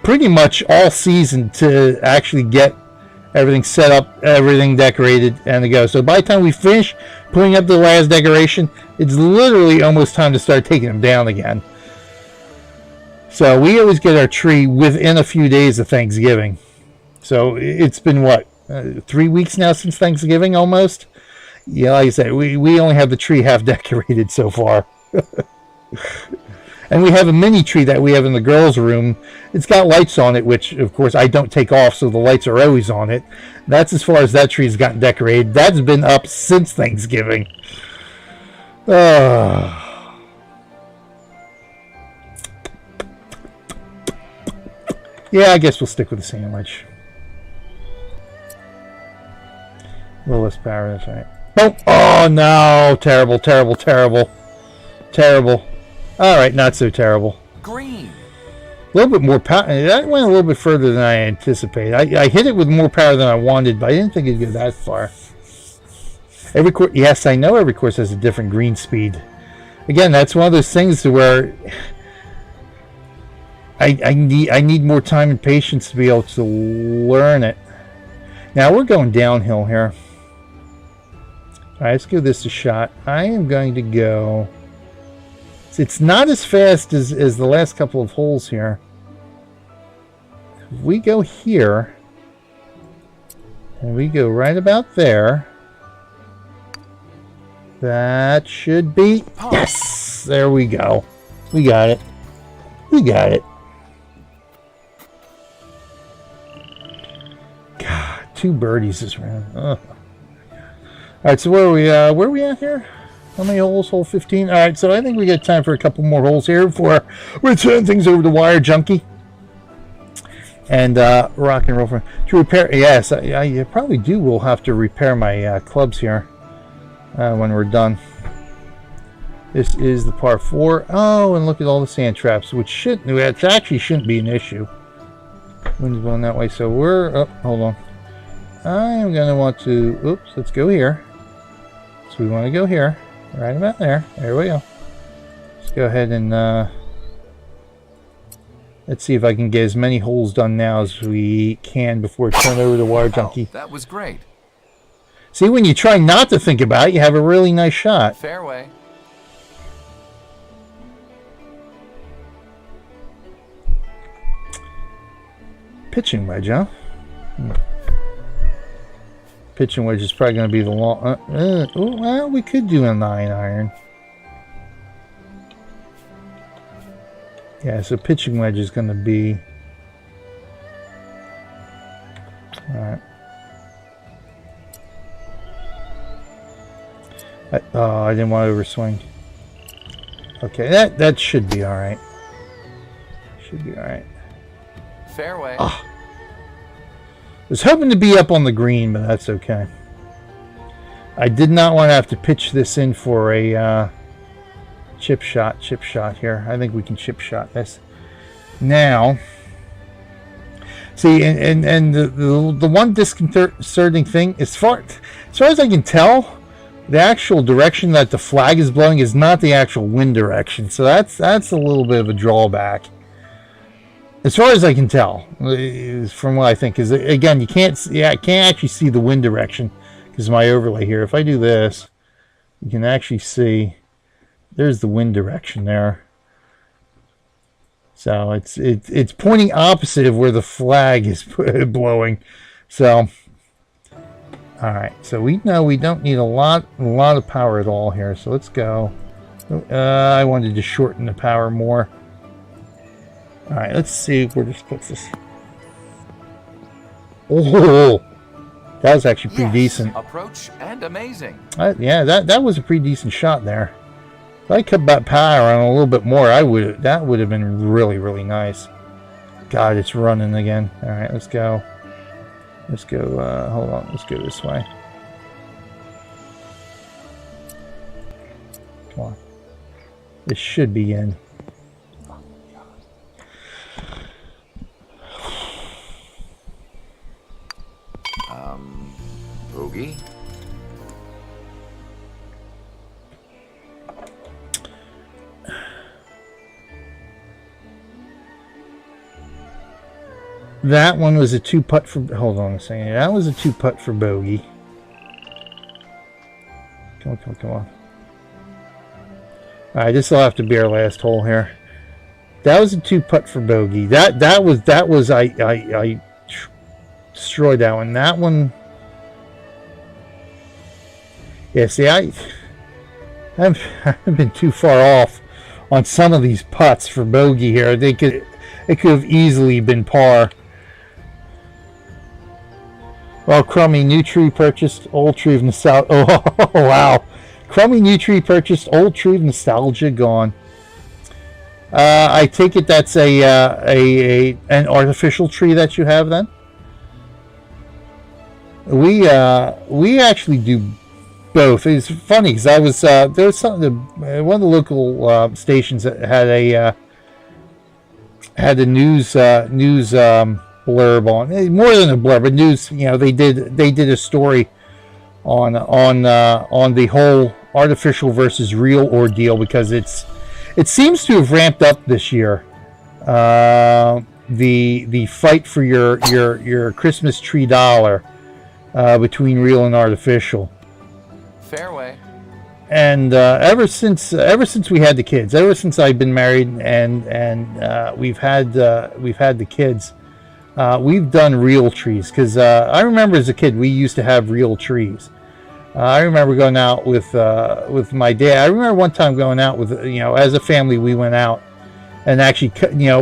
pretty much all season to actually get everything set up, everything decorated, and to go. So by the time we finish putting up the last decoration, it's literally almost time to start taking them down again. So we always get our tree within a few days of Thanksgiving. So it's been what, 3 weeks now since Thanksgiving almost? Yeah, like I said, we only have the tree half decorated so far. And we have a mini tree that we have in the girls' room. It's got lights on it, which, of course, I don't take off, so the lights are always on it. That's as far as that tree's gotten decorated. That's been up since Thanksgiving. Yeah, I guess we'll stick with the sandwich. A little less power, that's right. Oh, no. Terrible. All right, not so terrible. Green. A little bit more power. That went a little bit further than I anticipated. I hit it with more power than I wanted, but I didn't think it'd go that far. Every course, yes, I know every course has a different green speed. Again, that's one of those things where I need more time and patience to be able to learn it. Now we're going downhill here. All right, let's give this a shot. I am going to go. It's not as fast as the last couple of holes here. If we go here, and we go right about there, that should be... Yes! There we go. We got it. God, 2 birdies this round. Ugh. All right, so where are we at here? How many holes? Hole 15. All right, so I think we got time for a couple more holes here before we turn things over to Wire Junkie and Rock and Roll to repair. Yes, I probably will have to repair my clubs here when we're done. This is the par 4. Oh, and look at all the sand traps, which actually shouldn't be an issue. Wind's blowing that way, so we're. Oh, hold on. I am going to want to. Oops, let's go here. So we want to go here. Right about there. There we go. Let's go ahead and let's see if I can get as many holes done now as we can before I turn over to Wire Junkie. That was great. See, when you try not to think about it, you have a really nice shot. Fairway. Pitching wedge, huh? Pitching wedge is probably going to be the long... well, we could do a 9-iron. Yeah, so pitching wedge is going to be... Alright. Oh, I didn't want to overswing. Okay, that should be alright. Should be alright. Fairway. Oh. I was hoping to be up on the green, but that's okay. I did not want to have to pitch this in for a chip shot here. I think we can chip shot this. Now, see, and the one disconcerting thing, as far as I can tell, the actual direction that the flag is blowing is not the actual wind direction. So that's a little bit of a drawback. As far as I can tell, from what I think, is again, I can't actually see the wind direction because my overlay here. If I do this, you can actually see there's the wind direction there. So it's pointing opposite of where the flag is blowing. So, all right. So we know we don't need a lot of power at all here. So let's go. I wanted to shorten the power more. All right, let's see where this puts us. Oh, that was actually pretty decent. Approach and amazing. Yeah, that was a pretty decent shot there. If I cut that power on a little bit more, that would have been really, really nice. God, it's running again. All right, let's go. Let's go. Hold on. Let's go this way. Come on. This should be in. Bogey. That one was a 2-putt for. Hold on a second. That was a 2-putt for bogey. Come on. All right, this will have to be our last hole here. That was a 2-putt for bogey. That was I destroyed that one. That one. Yeah, see, I haven't been too far off on some of these putts for bogey here. It could have easily been par. Well, Crummy, new tree purchased, old tree of nostalgia. Oh, wow. Crummy, new tree purchased, old tree of nostalgia gone. I take it that's an artificial tree that you have then? We actually do both. It's funny because I was there was something. One of the local stations that had a news blurb on, more than a blurb, but news. You know, they did a story on the whole artificial versus real ordeal because it seems to have ramped up this year. The fight for your Christmas tree dollar between real and artificial. Fairway. And ever since we had the kids, ever since I've been married and we've had the kids, we've done real trees because I remember as a kid we used to have real trees. I remember going out with my dad. I remember one time going out with as a family we went out and actually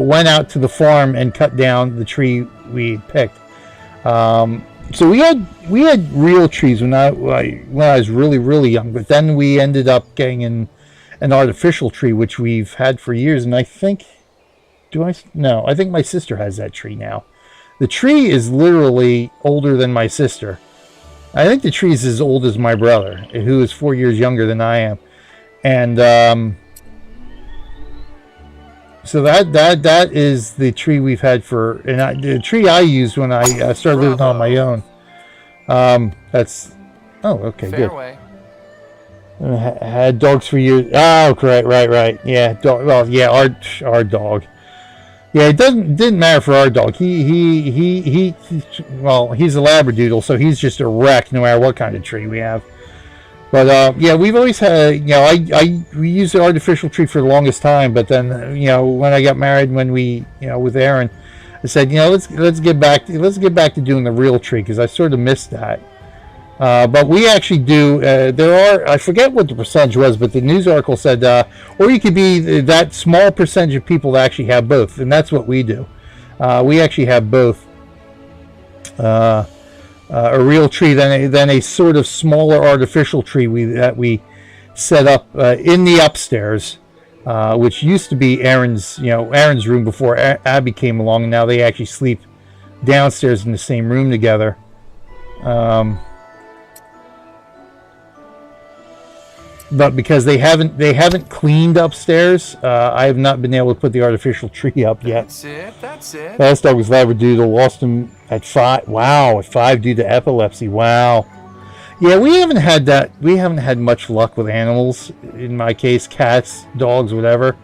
went out to the farm and cut down the tree we picked. So we had real trees when I was really young, but then we ended up getting an artificial tree which we've had for years, and I think I think my sister has that tree now. The tree is literally older than my sister. I think the tree is as old as my brother, who is 4 years younger than I am, and so that is the tree we've had the tree I used when I started living on my own. That's okay, Fairway. good. Had dogs for years. Oh, right. Yeah, dog. Well, yeah, our dog. Yeah, it didn't matter for our dog. He's a Labradoodle, so he's just a wreck no matter what kind of tree we have. But yeah, we've always had, we used the artificial tree for the longest time. But then, when I got married, when we, with Aaron, I said, let's get back to doing the real tree because I sort of missed that. But we actually do. I forget what the percentage was, but the news article said, or you could be that small percentage of people that actually have both, and that's what we do. We actually have both. A real tree than a sort of smaller artificial tree that we set up in the upstairs, which used to be Aaron's room before Abby came along, and now they actually sleep downstairs in the same room together. But because they haven't cleaned upstairs, I have not been able to put the artificial tree up yet. That's it. Last dog was Labradoodle. Lost him at 5. Wow, at 5 due to epilepsy. Wow. Yeah, we haven't had that. We haven't had much luck with animals. In my case, cats, dogs, whatever.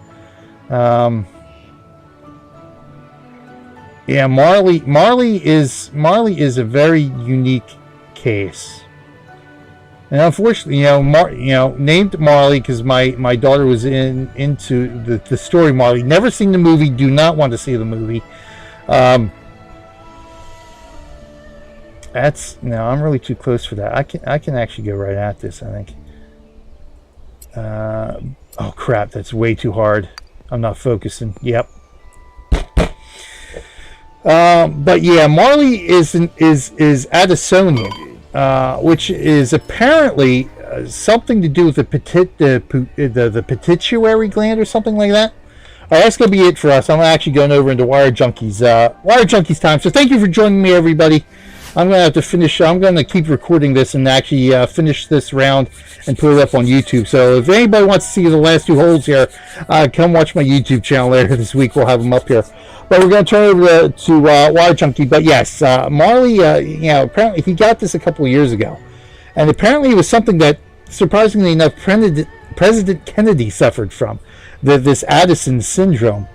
Yeah, Marley is a very unique case. And unfortunately, named Marley because my daughter was into the story Marley. Never seen the movie. Do not want to see the movie. I'm really too close for that. I can actually go right at this, I think. Oh crap, that's way too hard. I'm not focusing. Yep. But yeah, Marley is Addisonian. Which is apparently something to do with the pituitary gland or something like that. right, that's going to be it for us. I'm actually going over into Wire Junkies time. So thank you for joining me, everybody. I'm going to have to finish. I'm going to keep recording this and actually finish this round and put it up on YouTube. So if anybody wants to see the last 2 holes here, come watch my YouTube channel later this week. We'll have them up here. But we're going to turn over to Wire Junkie. But yes, Marley, apparently he got this a couple of years ago. And apparently it was something that, surprisingly enough, President Kennedy suffered from, this Addison syndrome.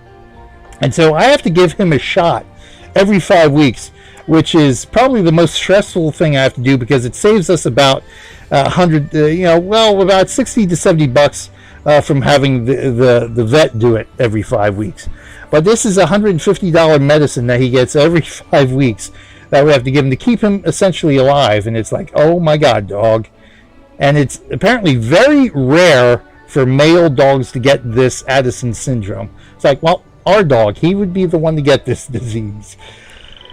And so I have to give him a shot every 5 weeks, which is probably the most stressful thing I have to do because it saves us about about 60 to 70 bucks from having the vet do it every 5 weeks. But this is $150 medicine that he gets every 5 weeks that we have to give him to keep him essentially alive. And it's like, oh my God, dog. And it's apparently very rare for male dogs to get this Addison syndrome. It's like, well, our dog, he would be the one to get this disease.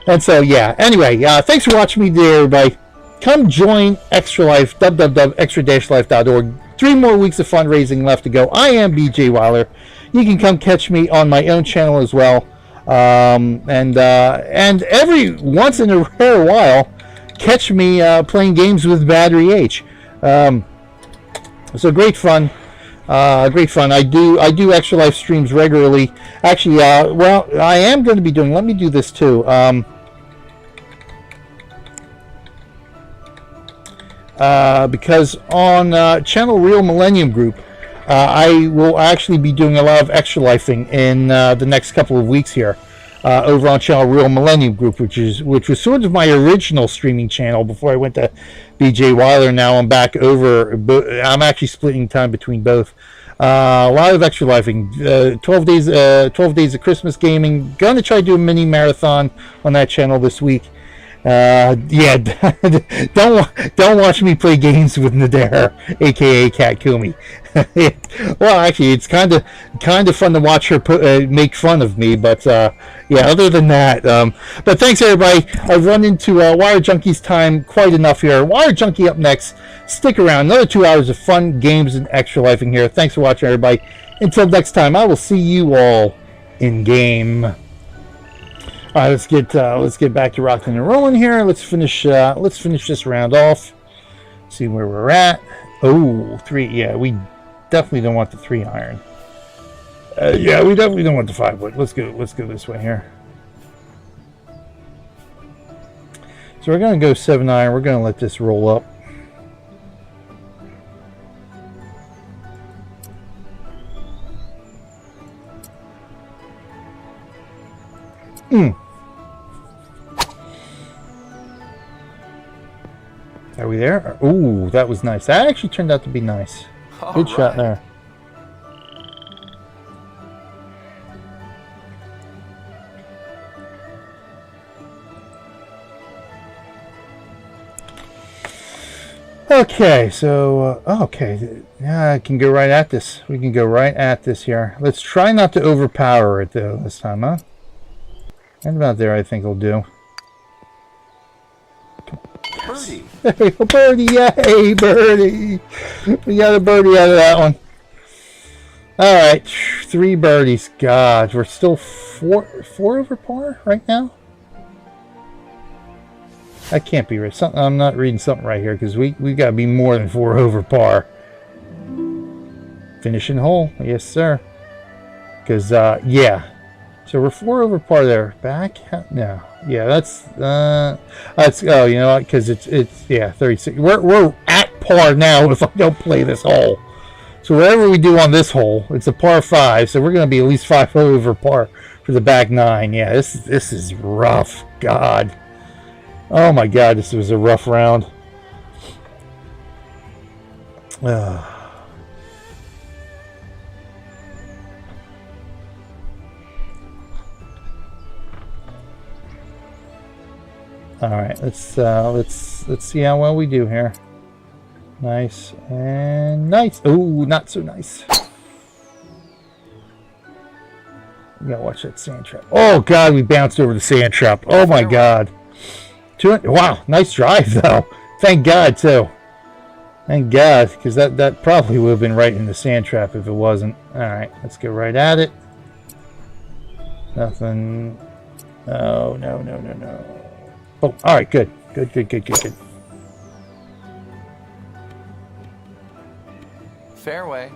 And so, yeah. Anyway, thanks for watching me today, everybody. Come join Extra Life, www.extra-life.org. 3 more weeks of fundraising left to go. I am BJ Weiler. You can come catch me on my own channel as well. And every once in a rare while, catch me playing games with Battery H. So great fun. Great fun. I do Extra Life streams regularly. Actually, I am going to be doing. Let me do this too. Because on channel Real Millennium Group, I will actually be doing a lot of Extra Lifing in the next couple of weeks here. Over on channel Real Millennium Group, which was sort of my original streaming channel before I went to BJ Weiler. Now I'm back over. I'm actually splitting time between both. A lot of Extra Lifing. 12 days of Christmas gaming. Gonna try to do a mini marathon on that channel this week. Don't watch me play games with Nader, aka Cat Kumi. Well, actually, it's kind of fun to watch her make fun of me, but other than that, but thanks everybody. I've run into Wire Junkies time quite enough here. Wire Junkie up next. Stick around, another 2 hours of fun games and Extra Lifing here. Thanks for watching, everybody. Until next time, I will see you all in game. All right, let's get back to rocking and rolling here. Let's finish this round off. See where we're at. Oh, 3. Yeah, we definitely don't want the 3 iron. Yeah, we definitely don't want the 5 wood. Let's go this way here. So we're gonna go 7 iron. We're gonna let this roll up. Are we there? Ooh, that was nice. That actually turned out to be nice. Good shot there. Okay, so okay, yeah, I can go right at this. We can go right at this here. Let's try not to overpower it though this time, huh? And about there, I think will do. Birdie. Hey, birdie! Yay, birdie! We got a birdie out of that one. All right, 3 birdies. God, we're still four over par right now. That can't be right. Something, I'm not reading something right here because we got to be more than 4 over par. Finishing hole, yes sir. Because yeah, so we're 4 over par there. Back no, yeah, that's oh, you know what? Because it's yeah 36. We're at par now if I don't play this hole. So whatever we do on this hole, it's a par 5. So we're going to be at least 5 over par for the back 9. Yeah, this is rough. God. Oh my God, this was a rough round. All right, let's see how well we do here. Nice and nice. Oh, not so nice. You gotta watch that sand trap. Oh God, we bounced over the sand trap. Oh my God. Wow, nice drive though. Thank God too. Thank God, because that probably would have been right in the sand trap if it wasn't. All right, let's go right at it. Nothing. Oh, no, no, no, no. Oh, all right, good. Good, good, good, good, good. Fairway.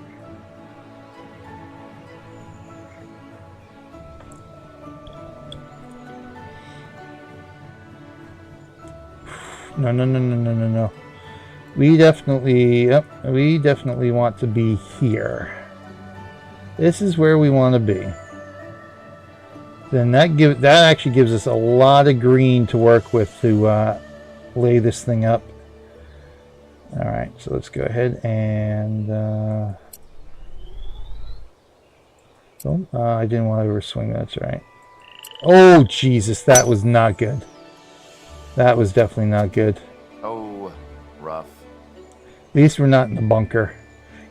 No, no, no, no, no, no, no. We definitely, yep, we definitely want to be here. This is where we want to be. Then that actually gives us a lot of green to work with to lay this thing up. All right, so let's go ahead and I didn't want to overswing. That's right. Oh Jesus, that was not good. That was definitely not good. Oh, rough. At least we're not in the bunker.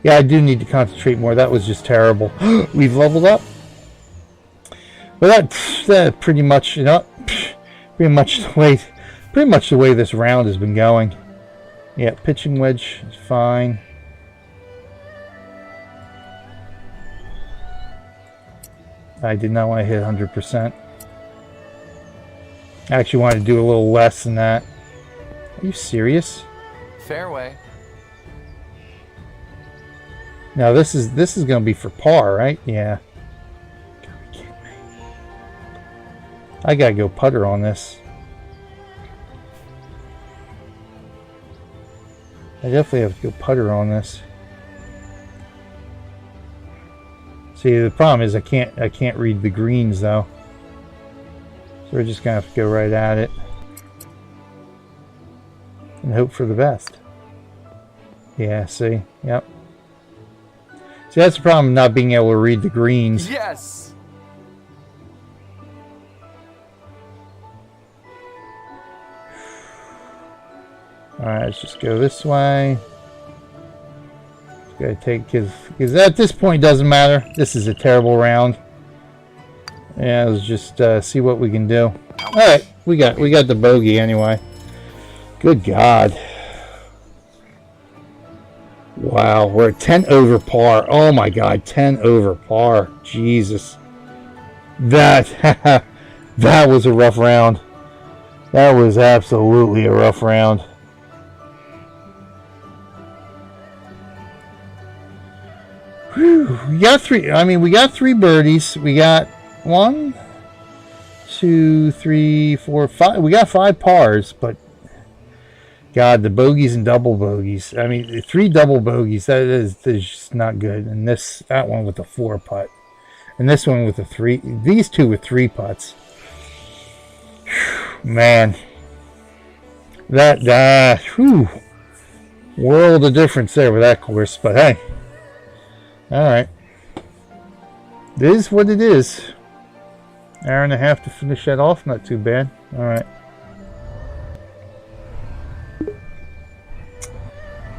Yeah, I do need to concentrate more. That was just terrible. We've leveled up. But that pretty much, you know, pretty much the way this round has been going. Yeah, pitching wedge is fine. I did not want to hit 100%. I actually wanted to do a little less than that. Are you serious? Fairway. Now this is going to be for par, right? Yeah. Gotta be kidding me. I gotta go putter on this. I definitely have to go putter on this. See, the problem is I can't read the greens though. So we're just gonna have to go right at it and hope for the best. Yeah, see? Yep. See, that's the problem, not being able to read the greens. Yes. Alright, let's just go this way. Just gotta take, because at this point it doesn't matter. This is a terrible round. Yeah, let's just see what we can do. Alright, we got the bogey anyway. Good God. Wow, we're at 10 over par. Oh my God, 10 over par. Jesus. That that was a rough round. That was absolutely a rough round. Whew. We got three birdies. We got 1, 2, 3, 4, 5. We got 5 pars, but God, the bogeys and double bogeys. I mean, 3 double bogeys. That is just not good. And that one with the 4 putt, and this one with the 3. These two with 3 putts. Whew, man, that world of difference there with that course. But hey. Alright. It is what it is. Hour and a half to finish that off. Not too bad. Alright.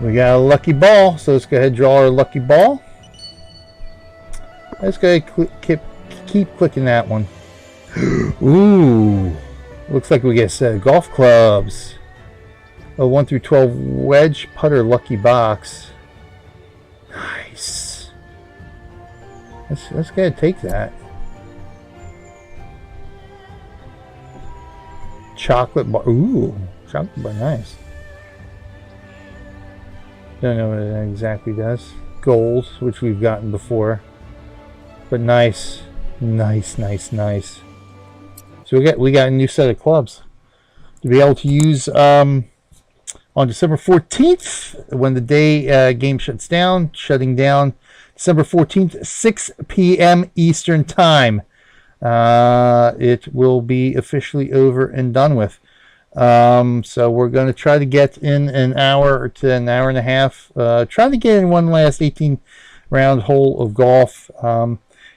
We got a lucky ball. So let's go ahead and draw our lucky ball. Let's go ahead and keep clicking that one. Ooh. Looks like we get golf clubs. A 1 through 12 wedge putter lucky box. Nice. Let's go ahead and take that. Chocolate bar. Ooh, chocolate bar, nice. Don't know what it exactly does. Gold, which we've gotten before, but nice, nice, nice, nice. So we got a new set of clubs to be able to use on December 14th when the day game shuts down. Shutting down December 14th, 6 p.m. Eastern Time. It will be officially over and done with. So we're going to try to get in an hour to an hour and a half. Trying to get in one last 18-round hole of golf.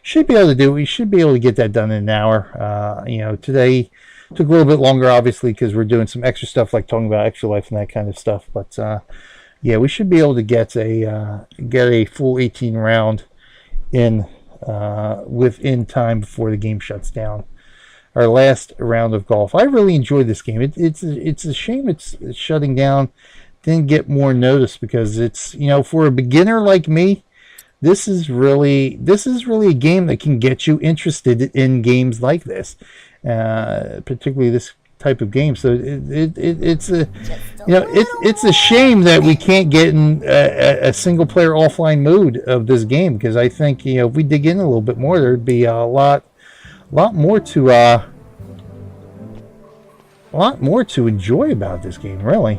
Should be able to do it. We should be able to get that done in an hour. Today took a little bit longer, obviously, because we're doing some extra stuff like talking about extra life and that kind of stuff. But yeah, we should be able to get a full 18 round in within time before the game shuts down. Our last round of golf. I really enjoyed this game. It's a shame it's shutting down. Didn't get more notice because it's, for a beginner like me, this is really a game that can get you interested in games like this, particularly this type of game. So it's a it's a shame that we can't get in a single player offline mode of this game, because I think if we dig in a little bit more, there'd be a lot more to enjoy about this game, really.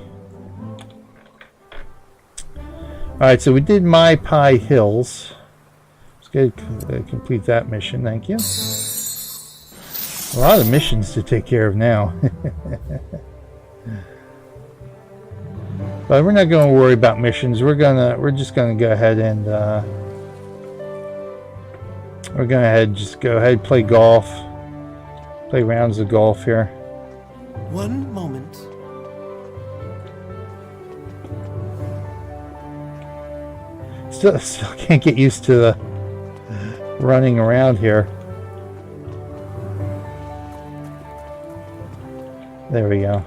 Alright, so we did Maiphai Hills. Let's go complete that mission, thank you. A lot of missions to take care of now. But we're not going to worry about missions. We're just gonna go ahead and just go ahead and play golf. Play rounds of golf here. One moment. Still can't get used to the running around here. There we go.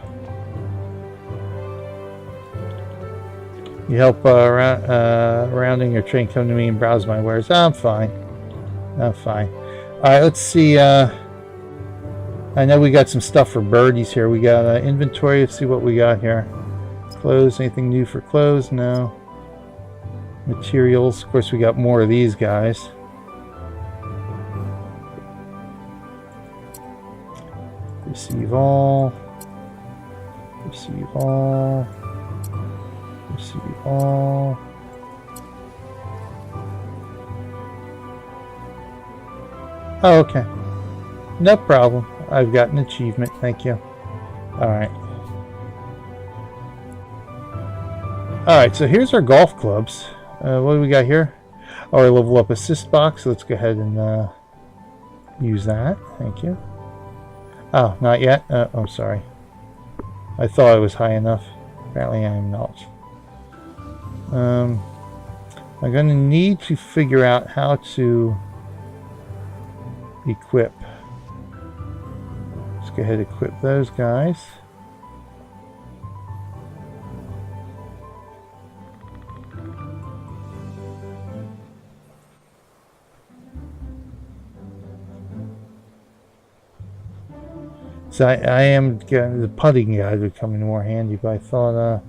You help rounding your train, come to me and browse my wares. I'm fine. Alright, let's see. I know we got some stuff for birdies here. We got inventory. Let's see what we got here. Clothes. Anything new for clothes? No. Materials. Of course, we got more of these guys. Receive all. Receive all. Receive all. Oh, okay. No problem. I've got an achievement. Thank you. Alright. Alright, so here's our golf clubs. What do we got here? Oh, our level up assist box. Let's go ahead and use that. Thank you. Oh, not yet? I'm sorry. I thought I was high enough. Apparently I am not. I'm going to need to figure out how to equip. Let's go ahead and equip those guys. So I am getting the putting guide would come in more handy, but I thought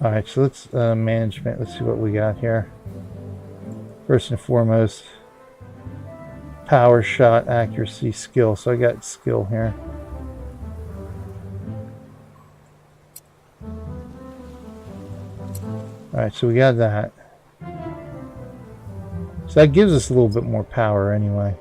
alright, so let's management, let's see what we got here. First and foremost, power, shot, accuracy, skill. So I got skill here. Alright, so we got that. So that gives us a little bit more power anyway.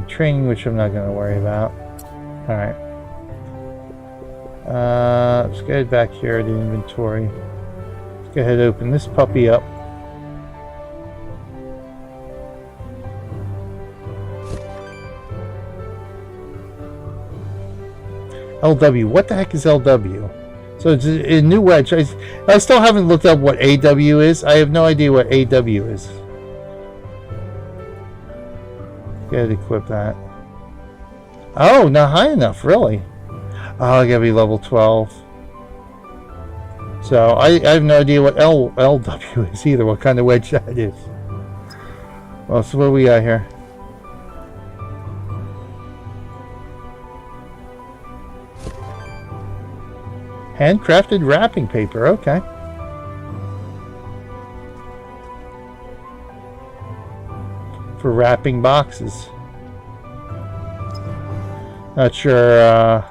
Training, which I'm not going to worry about. Alright. Let's go back here to inventory. Let's go ahead and open this puppy up. LW. What the heck is LW? So it's a new wedge. I still haven't looked up what AW is. I have no idea what AW is. Go ahead and equip that. Oh, not high enough, really? Oh, I gotta be level 12. So I have no idea what LW is either, what kind of wedge that is. Well, so what do we got here? Handcrafted wrapping paper, okay. For wrapping boxes. Not sure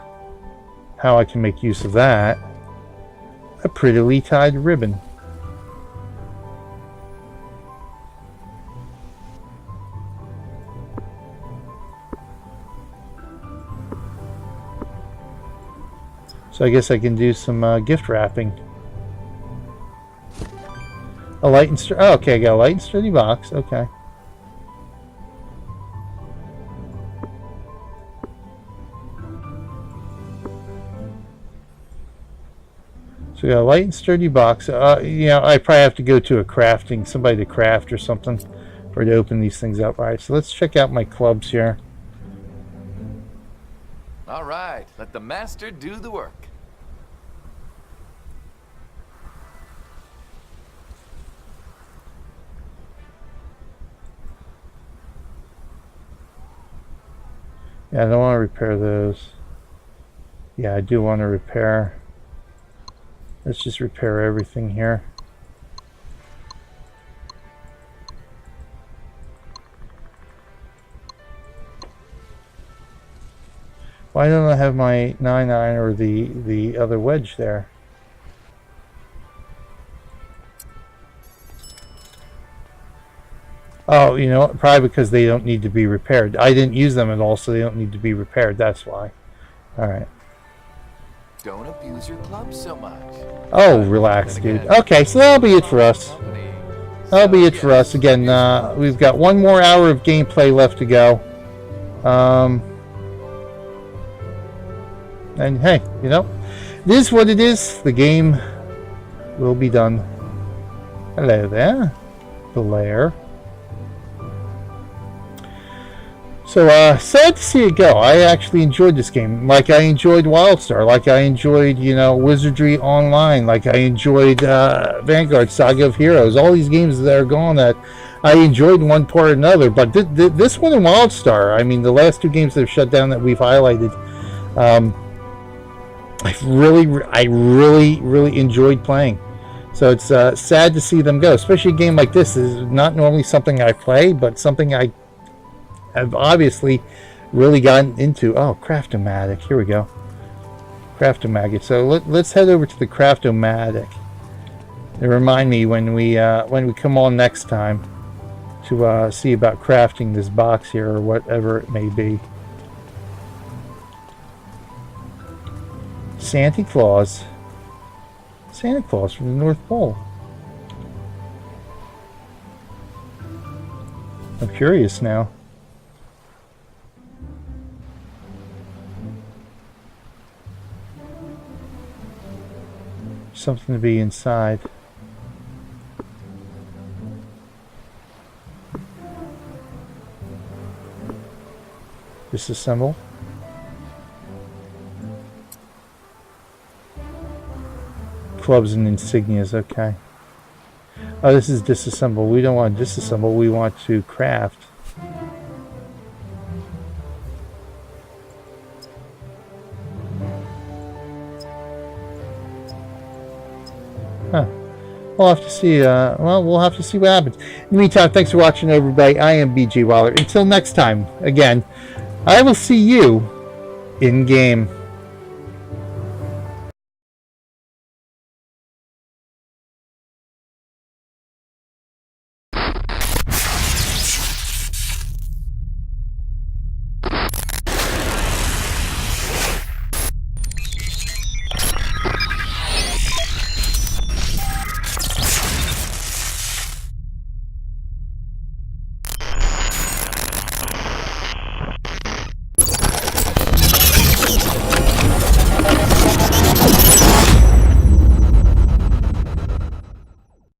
how I can make use of that. A prettily tied ribbon. So I guess I can do some gift wrapping. A light and sturdy. Oh, okay, I got a light and sturdy box. Okay. So So we got a light and sturdy box. You know, I probably have to go to a crafting, somebody to craft or something, or to open these things up. All right, so let's check out my clubs here. All right, let the master do the work. Yeah, I don't want to repair those. Yeah, I do want to repair. Let's just repair everything here. Why don't I have my 9-iron or the other wedge there? Oh, you know what? Probably because they don't need to be repaired. I didn't use them at all, so they don't need to be repaired. That's why. All right. Don't abuse your club so much. Oh, relax, dude. Okay, so that'll be it for us. That'll be it for us. Again, we've got 1 more hour of gameplay left to go. And hey, you know, it is what it is. The game will be done. Hello there, Blair. So, sad to see it go. I actually enjoyed this game. Like I enjoyed WildStar. Like I enjoyed, you know, Wizardry Online. Like I enjoyed Vanguard, Saga of Heroes. All these games that are gone that I enjoyed in one part or another. But this one and WildStar, I mean, the last 2 games that have shut down that we've highlighted, I really enjoyed playing. So it's sad to see them go. Especially a game like this. This is not normally something I play, but something I have obviously really gotten into. Oh, Craft-O-Matic. Here we go. Craft-O-Matic. So let's head over to the Craft-O-Matic. And remind me when we come on next time to see about crafting this box here or whatever it may be. Santa Claus. Santa Claus from the North Pole. I'm curious now. Something to be inside. Disassemble. Clubs and insignias, okay. Oh, this is disassemble. We don't want to disassemble, we want to craft. Huh. We'll have to see, we'll have to see what happens. In the meantime, thanks for watching, everybody. I am BJ Waller. Until next time, again, I will see you in game.